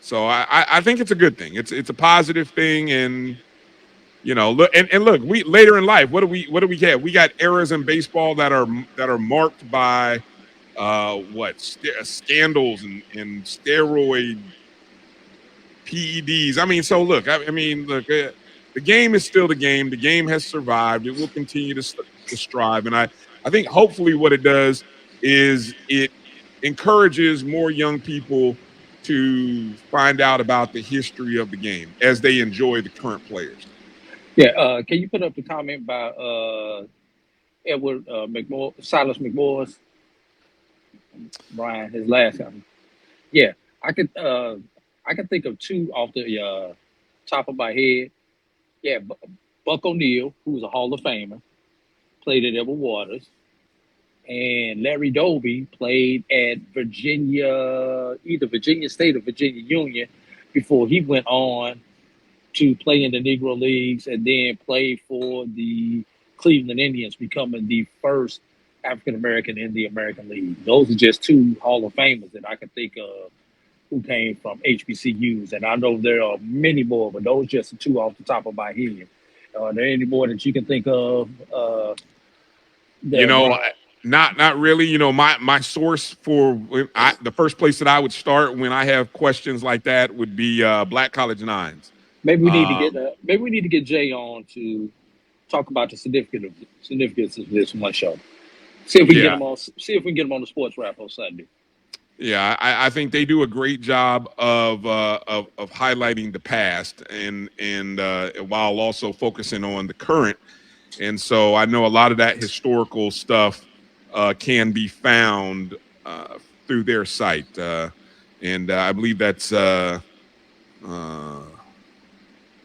So I think it's a good thing. It's a positive thing, and look, we later in life, what do we get? We got eras in baseball that are marked by scandals and steroid PEDs. I mean, so look, the game is still the game. The game has survived. It will continue to strive, and I think hopefully what it does is it encourages more young people to find out about the history of the game as they enjoy the current players. Yeah, can you put up the comment by Edward Silas McMorris? Brian, his last comment. Yeah, I could think of two off the top of my head. Yeah, Buck O'Neil, who's a Hall of Famer, played at Edward Waters, and Larry Doby played at Virginia, either Virginia State or Virginia Union, before he went on to play in the Negro Leagues and then play for the Cleveland Indians, becoming the first African American in the American League. Those are just two Hall of Famers that I can think of who came from HBCUs, and I know there are many more, but those just the two off the top of my head. Are there any more that you can think of? You know, not really. You know, my source for the first place that I would start when I have questions like that would be Black College Nines. Maybe we need to get Jay on to talk about the significance of this one show. See if we can get him on. See if we can get him on the Sports Wrap on Sunday. Yeah, I think they do a great job of highlighting the past and while also focusing on the current. And so I know a lot of that historical stuff can be found through their site, and I believe that's.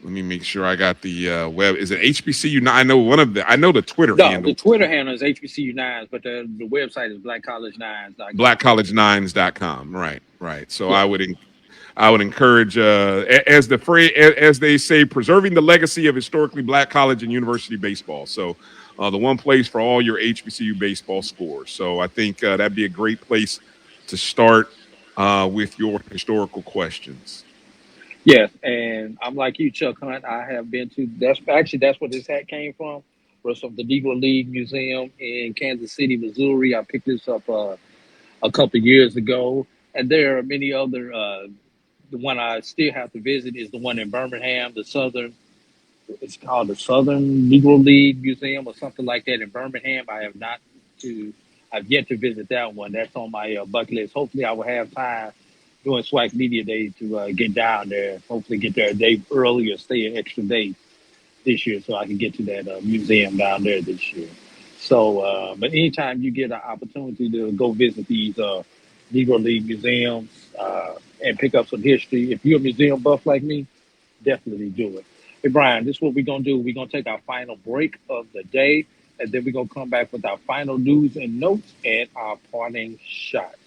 Let me make sure I got the web. Is it HBCU? I know I know the Twitter handle. The Twitter handle is HBCU Nines, but the website is blackcollegenines.com. Blackcollegenines.com. Right. So I would encourage, as they say, preserving the legacy of historically Black college and university baseball. So the one place for all your HBCU baseball scores. So I think that'd be a great place to start with your historical questions. Yes, and I'm like you, Chuck Hunt. I have been to that's where this hat came from. Was from the Negro League Museum in Kansas City, Missouri. I picked this up a couple of years ago, and there are many other. The one I still have to visit is the one in Birmingham, it's called the Southern Negro League Museum or something like that in Birmingham. I've yet to visit that one. That's on my bucket list. Hopefully, I will have time during SWAC Media Day to get down there. Hopefully get there a day early or stay an extra day this year so I can get to that museum down there this year. So, but anytime you get an opportunity to go visit these Negro League museums and pick up some history, if you're a museum buff like me, definitely do it. Hey, Bryan, this is what we're going to do. We're going to take our final break of the day, and then we're going to come back with our final news and notes and our parting shots.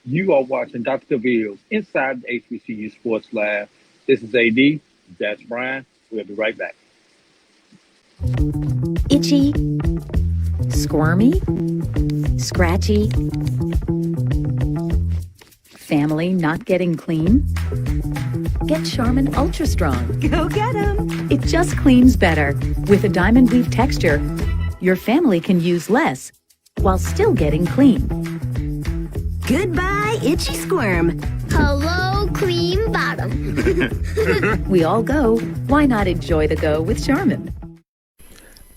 You are watching Dr. Cavil's Inside the HBCU Sports Lab. This is AD. That's Bryan. We'll be right back. Itchy, squirmy, scratchy, family not getting clean? Get Charmin Ultra Strong. Go get 'em. It just cleans better. With a diamond weave texture, your family can use less while still getting clean. Goodbye, itchy squirm. Hello, cream bottom. We all go. Why not enjoy the go with Charmin?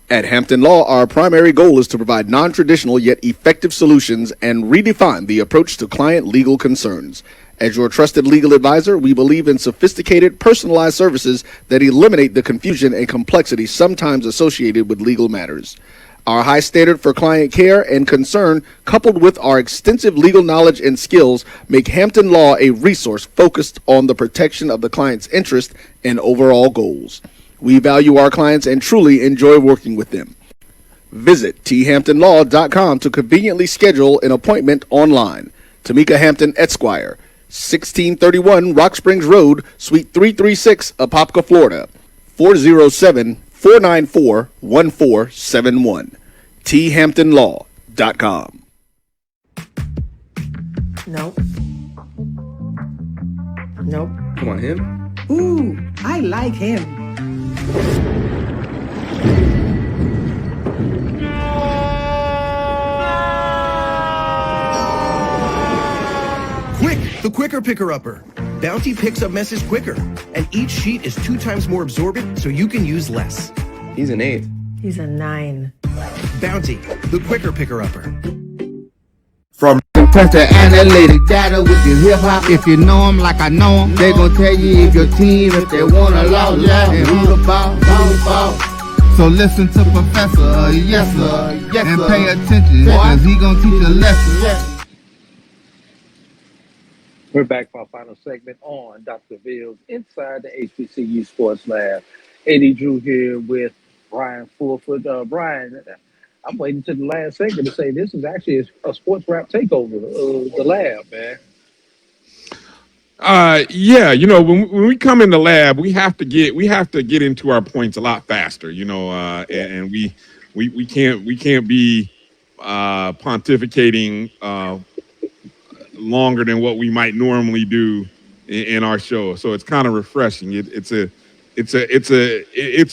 At Hampton Law, our primary goal is to provide non-traditional yet effective solutions and redefine the approach to client legal concerns. As your trusted legal advisor, we believe in sophisticated, personalized services that eliminate the confusion and complexity sometimes associated with legal matters. Our high standard for client care and concern, coupled with our extensive legal knowledge and skills, make Hampton Law a resource focused on the protection of the client's interest and overall goals. We value our clients and truly enjoy working with them. Visit thamptonlaw.com to conveniently schedule an appointment online. Tamika Hampton Esquire, 1631 Rock Springs Road, Suite 336, Apopka, Florida, 407-494-1471. thamptonlaw.com. Nope. Nope. Come on, him? Ooh, I like him. Quick, the quicker picker-upper. Bounty picks up messes quicker, and each sheet is 2 times more absorbent so you can use less. He's an 8. He's a 9. Bounty, the quicker picker-upper. From Touch the analytic data with your hip hop. If you know them like I know them, they gon' tell you if your team, if they wanna lose, and who the ball. So listen to Professor, yes sir, and pay attention, cause he gon' teach a lesson. We're back for our final segment on Dr. Cavil's Inside the HBCU Sports Lab. Eddie Drew here with Bryan Fulford. Bryan, I'm waiting to the last segment to say this is actually a sports rap takeover of the lab, man. Yeah, when we come in the lab, we have to get into our points a lot faster, and we can't be pontificating longer than what we might normally do in our show. So it's kind of refreshing. It's a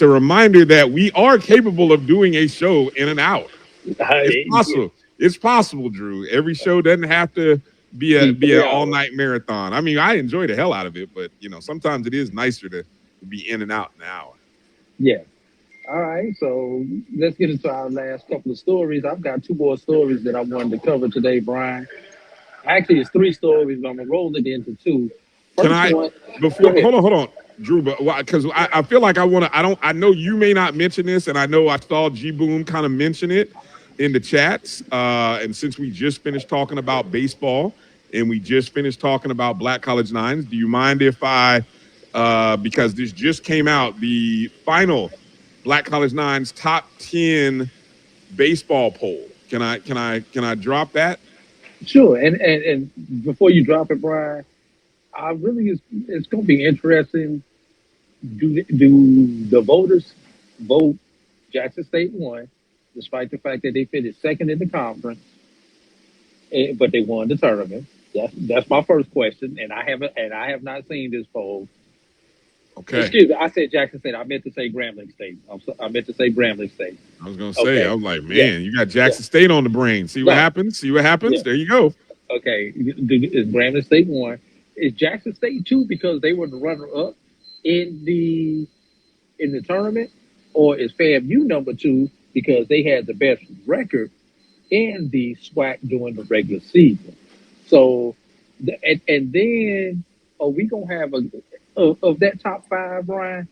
reminder that we are capable of doing a show in an hour. It's possible. It's possible, Drew. Every show doesn't have to be an all night marathon. I mean, I enjoy the hell out of it, but sometimes it is nicer to be in and out in an hour. Yeah. All right, so let's get into our last couple of stories. I've got two more stories that I wanted to cover today, Brian. Actually, it's three stories, but I'm gonna roll it into two. Can I hold on, Drew? But because I feel like I know you may not mention this, and I know I saw G Boom kind of mention it in the chats. And since we just finished talking about baseball and we just finished talking about Black College Nines, do you mind if I, because this just came out, the final Black College Nines top 10 baseball poll? Can I drop that? Sure. And before you drop it, Brian, it's going to be interesting. Do the voters vote Jackson State won, despite the fact that they finished second in the conference, but they won the tournament? That's my first question, and I have not seen this poll. Okay. Excuse me, I said Jackson State. I meant to say Grambling State. I meant to say Grambling State. I was going to say, I was like, man, you got Jackson State on the brain. See what happens? See what happens? Yeah. There you go. Okay. Is Grambling State one? Is Jackson State two because they were the runner-up in the tournament? Or is FAMU number two because they had the best record in the SWAC during the regular season? So, and then are we going to have of that top five, Brian,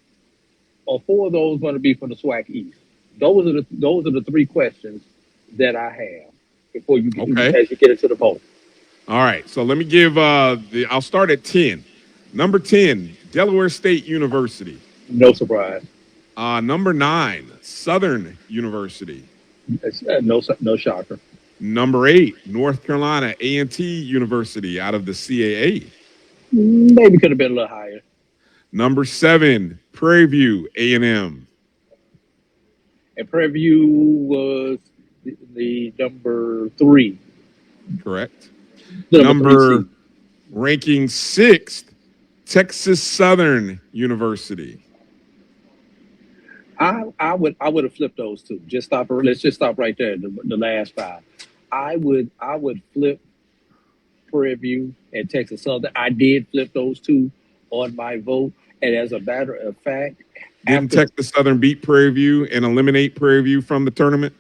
or four of those going to be from the SWAC East? Those are the three questions that I have before you as you get into the poll. All right, so let me give I'll start at 10. Number 10, Delaware State University. No surprise. Number 9, Southern University. No shocker. Number 8, North Carolina A&T University out of the CAA. Maybe could have been a little higher. Number 7, Prairie View A&M. And Prairie View was the number 3. Correct. Number ranking 6th, Texas Southern University. I would have flipped those two. Let's just stop right there. The last 5. I would flip Prairie View and Texas Southern. I did flip those two on my vote. And as a matter of fact, didn't Texas Southern beat Prairie View and eliminate Prairie View from the tournament?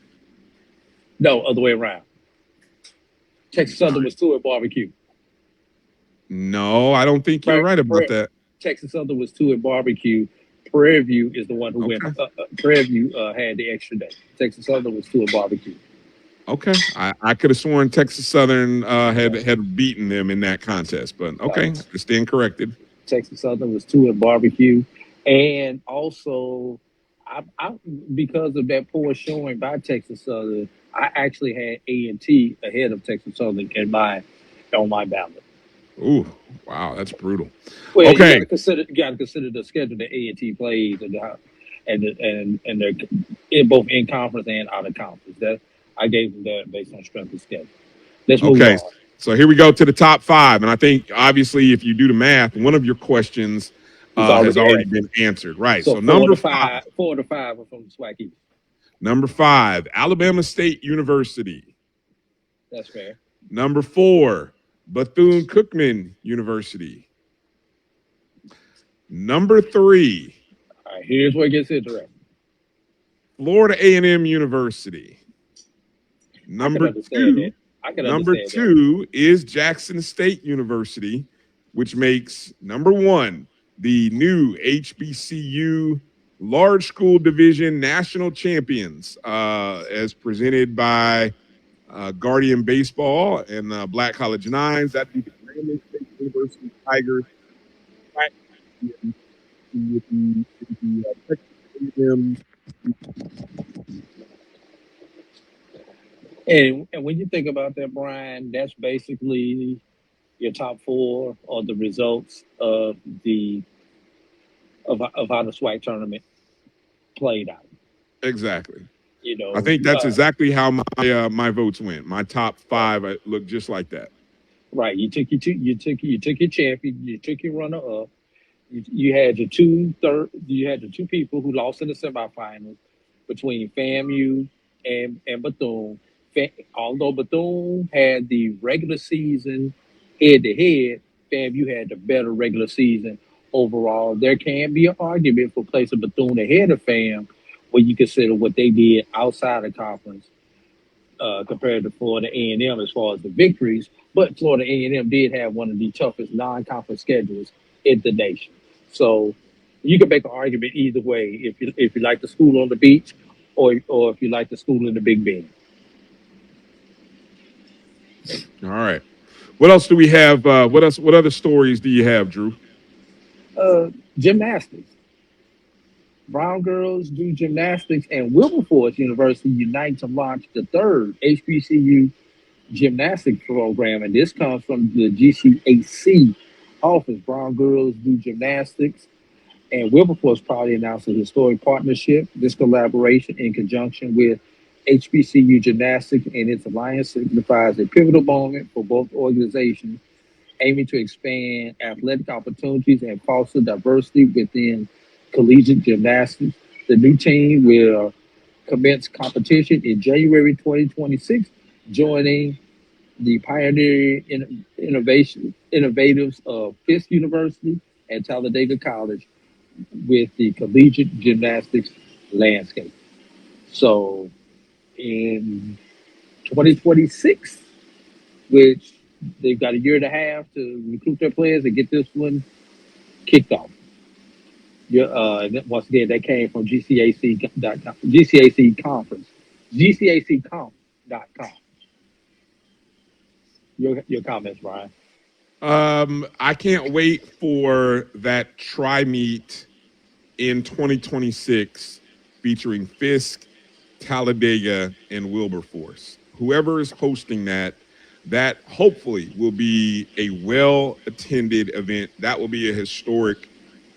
No, other way around. Texas Southern was 2 at barbecue. No, I don't think you're right about that. Texas Southern was 2 at barbecue. Prairie View is the one who went. Prairie View had the extra day. Texas Southern was 2 at barbecue. Okay, I could have sworn Texas Southern had beaten them in that contest, but okay, I stand corrected. Texas Southern was 2 at barbecue, and also, I because of that poor showing by Texas Southern, I actually had A&T ahead of Texas Southern on my ballot. Ooh, wow, that's brutal. Well, okay, you got to consider the schedule that A&T plays and they're both in conference and out of conference. That I gave them that based on strength of schedule. Let's move on. So here we go to the top 5, and I think obviously if you do the math, one of your questions has already been answered. Right. So number 5, 4 to 5 are from the SWAC East. Number 5, Alabama State University. That's fair. Number 4, Bethune-Cookman University. Number 3. All right, here's where it gets interesting. Florida A&M University. Number 2 is Jackson State University, which makes number 1 the new HBCU Large School Division National Champions, as presented by Guardian Baseball and Black College Nines. That'd be the Grambling State University Tigers. With the Texas A&M. And when you think about that, Brian, that's basically your top four are the results of the of how the SWAC tournament played out. Exactly. You I know, think that's exactly how my votes went. My top five look just like that. right. You took your champion, you took your runner up. You had your you had the two people who lost in the semifinals between FAMU and Bethune. Although Bethune had the regular season head to head, FAMU had the better regular season overall. There can be an argument for placing Bethune ahead of FAM when you consider what they did outside the conference compared to Florida A&M as far as the victories. But Florida A&M did have one of the toughest non-conference schedules in the nation. So you can make an argument either way if you like the school on the beach or if you like the school in the Big Bend. All right. What else do we have? What else? What other stories do you have, Drew? Gymnastics. Brown girls do gymnastics, and Wilberforce University unite to launch the third HBCU gymnastics program, and this comes from the GCAC office. Brown girls do gymnastics, and Wilberforce proudly announced a historic partnership. This collaboration, in conjunction with HBCU Gymnastics and its alliance, signifies a pivotal moment for both organizations, aiming to expand athletic opportunities and foster diversity within collegiate gymnastics. The new team will commence competition in January 2026, joining the pioneering innovatives of Fisk University and Talladega College with the collegiate gymnastics landscape. So in 2026, which they've got a year and a half to recruit their players and get this one kicked off. Once again, that came from GCAC.com, GCAC Conference, GCACComp.com. Your comments, Brian. I can't wait for that tri-meet in 2026 featuring Fisk, Talladega, and Wilberforce. Whoever is hosting that hopefully will be a well-attended event. That will be a historic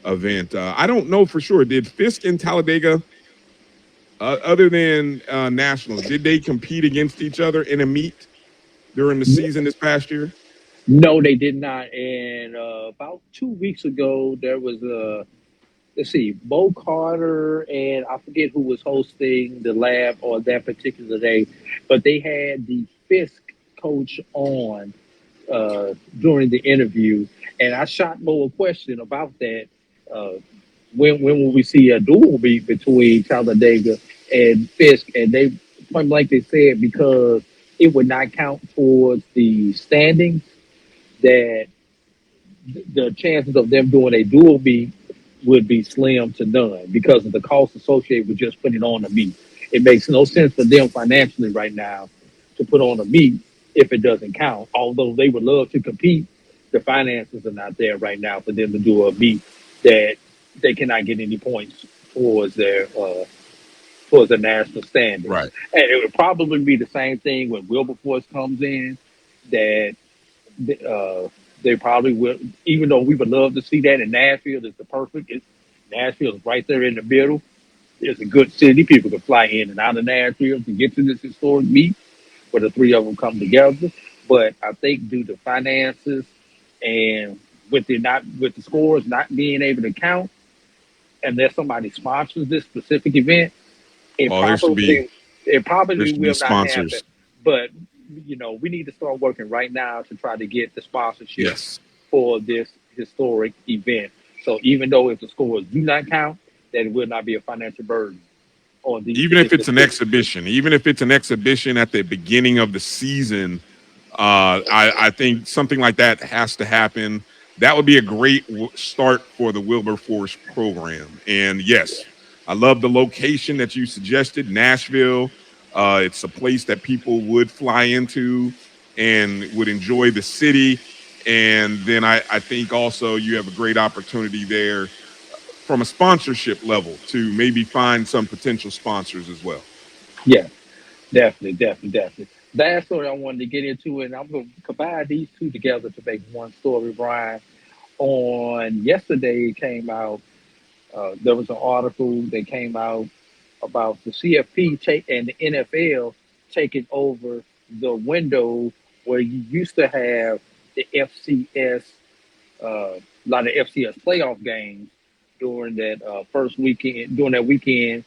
event. I don't know for sure. Did Fisk and Talladega, other than nationals, did they compete against each other in a meet during the season this past year? No, they did not. And about 2 weeks ago, there was let's see, Bo Carter and I forget who was hosting the lab on that particular day, but they had the Fisk coach on during the interview, and I shot Bo a question about that. When will we see a dual beat between Talladega and Fisk? And they point blank they said because it would not count towards the standings, that the chances of them doing a dual meet would be slim to none because of the cost associated with just putting on a meet. It makes no sense for them financially right now to put on a meet if it doesn't count. Although they would love to compete, the finances are not there right now for them to do a meet that they cannot get any points towards their national standing. Right. And it would probably be the same thing when Wilberforce comes in, that they probably will, even though we would love to see that in Nashville. It's the perfect. Nashville is right there in the middle. It's a good city. People can fly in and out of Nashville to get to this historic meet where the three of them come together. But I think due to finances and with the scores not being able to count, unless somebody sponsors this specific event, it probably will not happen. But we need to start working right now to try to get the sponsorship for this historic event. So even though if the scores do not count, that it will not be a financial burden on these. Even if it's an exhibition, at the beginning of the season, I think something like that has to happen. That would be a great start for the Wilberforce program. And yes, I love the location that you suggested, Nashville. It's a place that people would fly into and would enjoy the city. And then I think also you have a great opportunity there from a sponsorship level to maybe find some potential sponsors as well. Yeah, definitely. That story I wanted to get into, and I'm going to combine these two together to make one story, Brian. On yesterday, it came out, there was an article that came out about the CFP and the NFL taking over the window where you used to have the FCS, a lot of FCS playoff games during that first weekend, during that weekend,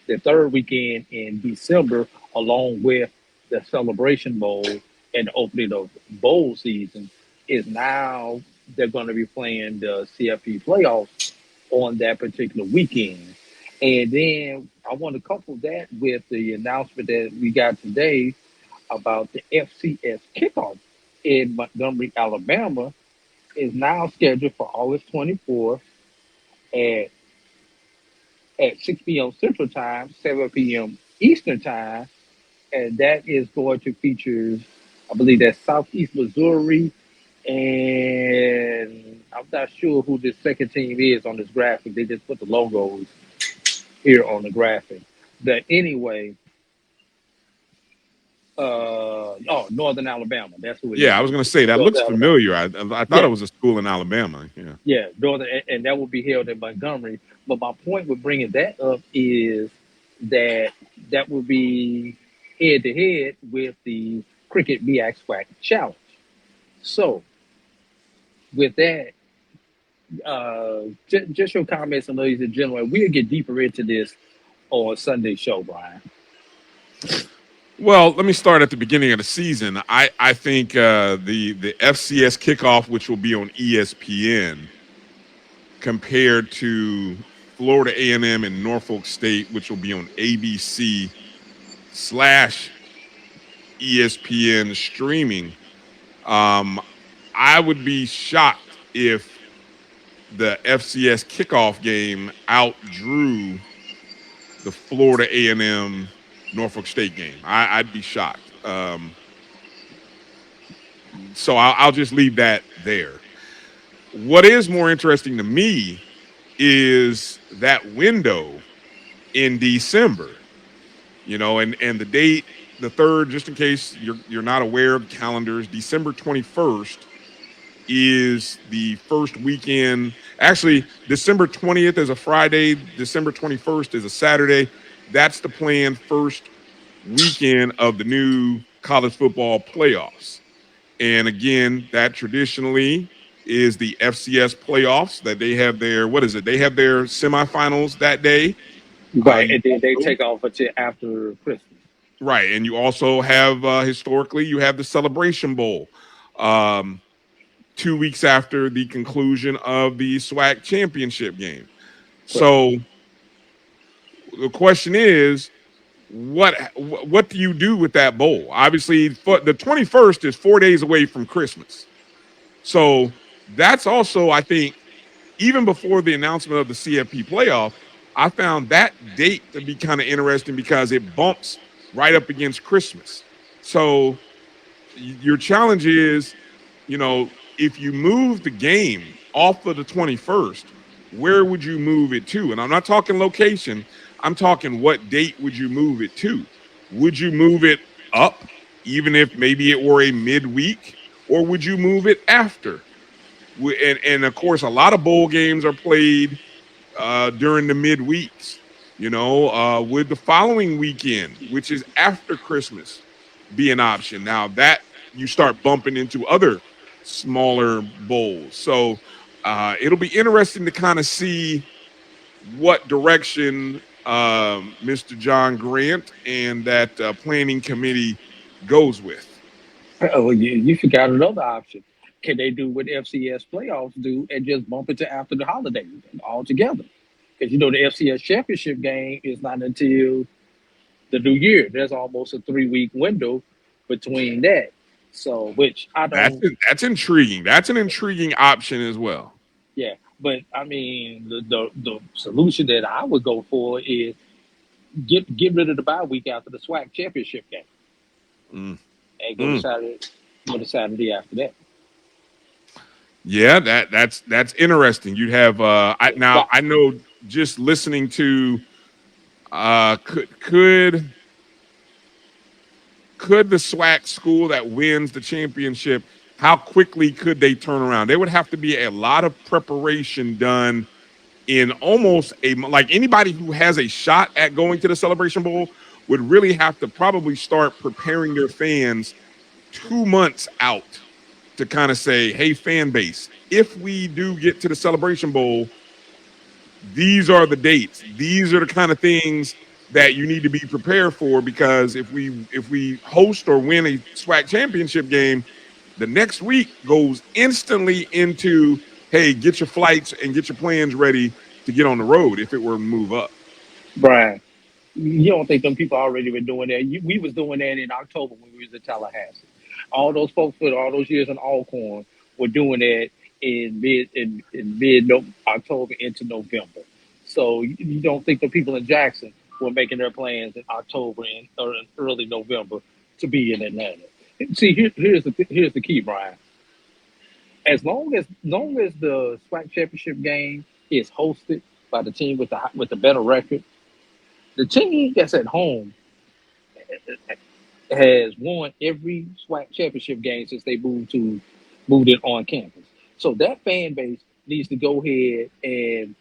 the third weekend in December, along with the Celebration Bowl and the opening of bowl season, is now they're going to be playing the CFP playoffs on that particular weekend. And then I want to couple that with the announcement that we got today about the FCS kickoff in Montgomery, Alabama, is now scheduled for August 24th at 6 p.m. Central Time, 7 p.m. Eastern Time, and that is going to feature, I believe that's Southeast Missouri, and I'm not sure who the second team is on this graphic. They just put the logos here on the graphic. But anyway, Northern Alabama. That's who it is. Yeah, I was going to say that Northern looks Alabama. familiar. I thought it was a school in Alabama. Yeah. Yeah, Northern, and that will be held in Montgomery. But my point with bringing that up is that that will be head to head with the Cricket BX Challenge. So, with that, just your comments, and ladies and gentlemen, we'll get deeper into this on Sunday's show, Brian. Well, let me start at the beginning of the season. I think the FCS kickoff, which will be on ESPN, compared to Florida A&M and Norfolk State, which will be on ABC/ESPN streaming, I would be shocked if the FCS kickoff game outdrew the Florida A&M Norfolk State game. I'd be shocked. So I'll just leave that there. What is more interesting to me is that window in December, and the date, the 3rd, just in case you're not aware of calendars, December 21st is the first weekend. Actually, December 20th is a Friday. December 21st is a Saturday. That's the planned first weekend of the new college football playoffs. And again, that traditionally is the FCS playoffs that they have their, they have their semifinals that day. Right, and then they take off until after Christmas. Right, and you also have, historically, you have the Celebration Bowl 2 weeks after the conclusion of the SWAC championship game. So the question is, what do you do with that bowl? Obviously, the 21st is 4 days away from Christmas. So that's also, I think, even before the announcement of the CFP playoff, I found that date to be kind of interesting because it bumps right up against Christmas. So your challenge is, if you move the game off of the 21st, where would you move it to? And I'm not talking location. I'm talking what date would you move it to? Would you move it up, even if maybe it were a midweek, or would you move it after? And of course, a lot of bowl games are played during the midweeks. Would the following weekend, which is after Christmas, be an option? Now that you start bumping into other smaller bowls. So it'll be interesting to kind of see what direction Mr. John Grant and that planning committee goes with. Oh, you forgot another option. Can they do what FCS playoffs do and just bump it to after the holidays altogether? Because the FCS championship game is not until the new year. There's almost a 3-week window between that. So, which I don't. That's intriguing. That's an intriguing option as well. Yeah, but I mean, the solution that I would go for is get rid of the bye week after the SWAC championship game, and go to Saturday after that. Yeah, that's interesting. You'd have I know just listening to could could the SWAC school that wins the championship, how quickly could they turn around? There would have to be a lot of preparation done in almost like anybody who has a shot at going to the Celebration Bowl would really have to probably start preparing their fans 2 months out to kind of say, hey, fan base, if we do get to the Celebration Bowl, these are the dates. These are the kind of things that you need to be prepared for, because if we host or win a SWAC championship game, the next week goes instantly into, hey, get your flights and get your plans ready to get on the road if it were to move up. Brian, you don't think them people already been doing that? We was doing that in October when we was in Tallahassee. All those folks for all those years in Alcorn were doing that in mid October into November. So you don't think the people in Jackson were making their plans in October and or in early November to be in Atlanta? See, here's the key, Brian. As long as the SWAC championship game is hosted by the team with the better record, the team that's at home has won every SWAC championship game since they moved it on campus. So that fan base needs to go ahead and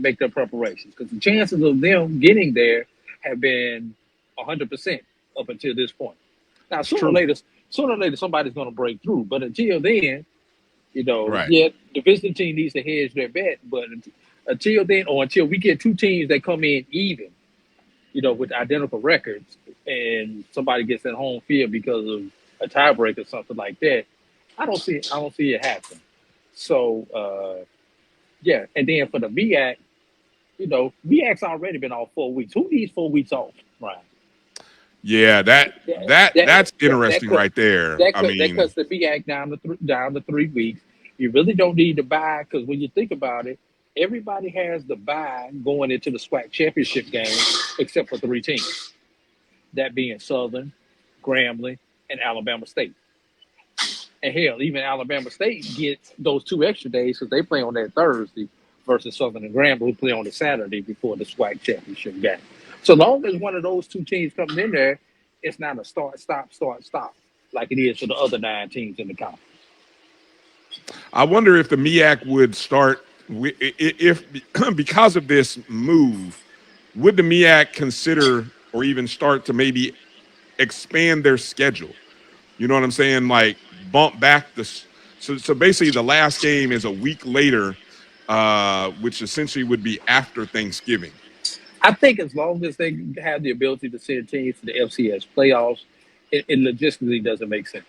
make their preparations, because the chances of them getting there have been 100% up until this point. Now, sooner or later, somebody's going to break through. But until then, Right. Yeah, the visiting team needs to hedge their bet. But until then, or until we get two teams that come in even, with identical records, and somebody gets in home field because of a tiebreak or something like that, I don't see it happen. So, yeah. And then for the MEAC, MEAC's already been off 4 weeks. Who needs 4 weeks off, Ryan? Yeah, that's interesting right there. That cuts the MEAC down to 3 weeks. You really don't need to buy, because when you think about it, everybody has the bye going into the SWAC championship game except for 3 teams. That being Southern, Grambling, and Alabama State. And hell, even Alabama State gets those 2 extra days because they play on that Thursday versus Southern and Grambling, who play on the Saturday before the SWAC championship game. So long as one of those 2 teams comes in there, it's not a start, stop like it is for the other 9 teams in the conference. I wonder if the MEAC would start, if because of this move, would the MEAC consider or even start to maybe expand their schedule? You know what I'm saying? Like bump back so basically the last game is a week later, which essentially would be after Thanksgiving. I think as long as they have the ability to send teams to the FCS playoffs, it logistically doesn't make sense.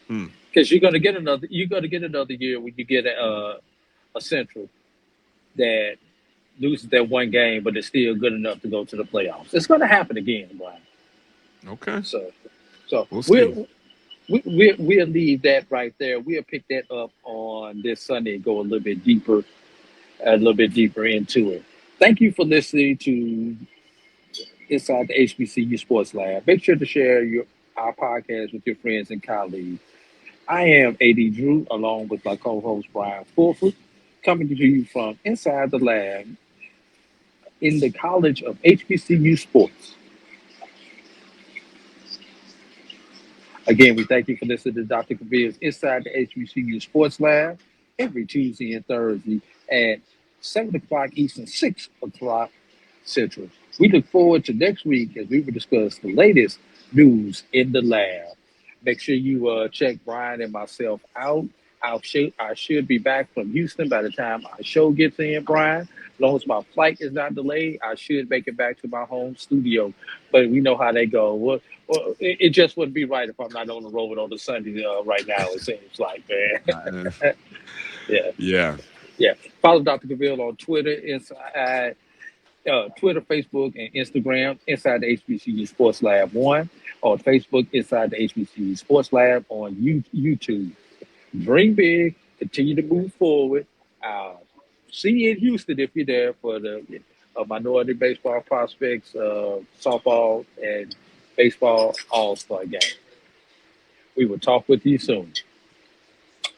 Because you're gonna get another year when you get a Central that loses that one game, but it's still good enough to go to the playoffs. It's gonna happen again, Brian. Okay. So we'll leave that right there. We'll pick that up on this Sunday and go a little bit deeper into it. Thank you for listening to Inside the HBCU Sports Lab. Make sure to share our podcast with your friends and colleagues. I am AD Drew, along with my co-host Bryan Fulford, coming to you from inside the lab in the College of HBCU Sports. Again, we thank you for listening to Dr. Cavil's Inside the HBCU Sports Lab every Tuesday and Thursday at 7 o'clock Eastern, 6 o'clock Central. We look forward to next week as we will discuss the latest news in the lab. Make sure you check Brian and myself out. I should be back from Houston by the time our show gets in, Brian. As long as my flight is not delayed, I should make it back to my home studio. But we know how they go. Well, it just wouldn't be right if I'm not on the road on the Sunday right now, it seems like, man. Yeah. Follow Dr. Cavil on Twitter, Facebook, and Instagram, Inside the HBCU Sports Lab 1. On Facebook, Inside the HBCU Sports Lab on YouTube. Dream big, continue to move forward. See you in Houston if you're there for the minority baseball prospects, softball, and baseball all-star game. We will talk with you soon.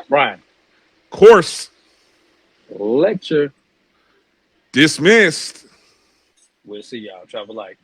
Brian. Course. Lecture. Dismissed. We'll see y'all. Travel light.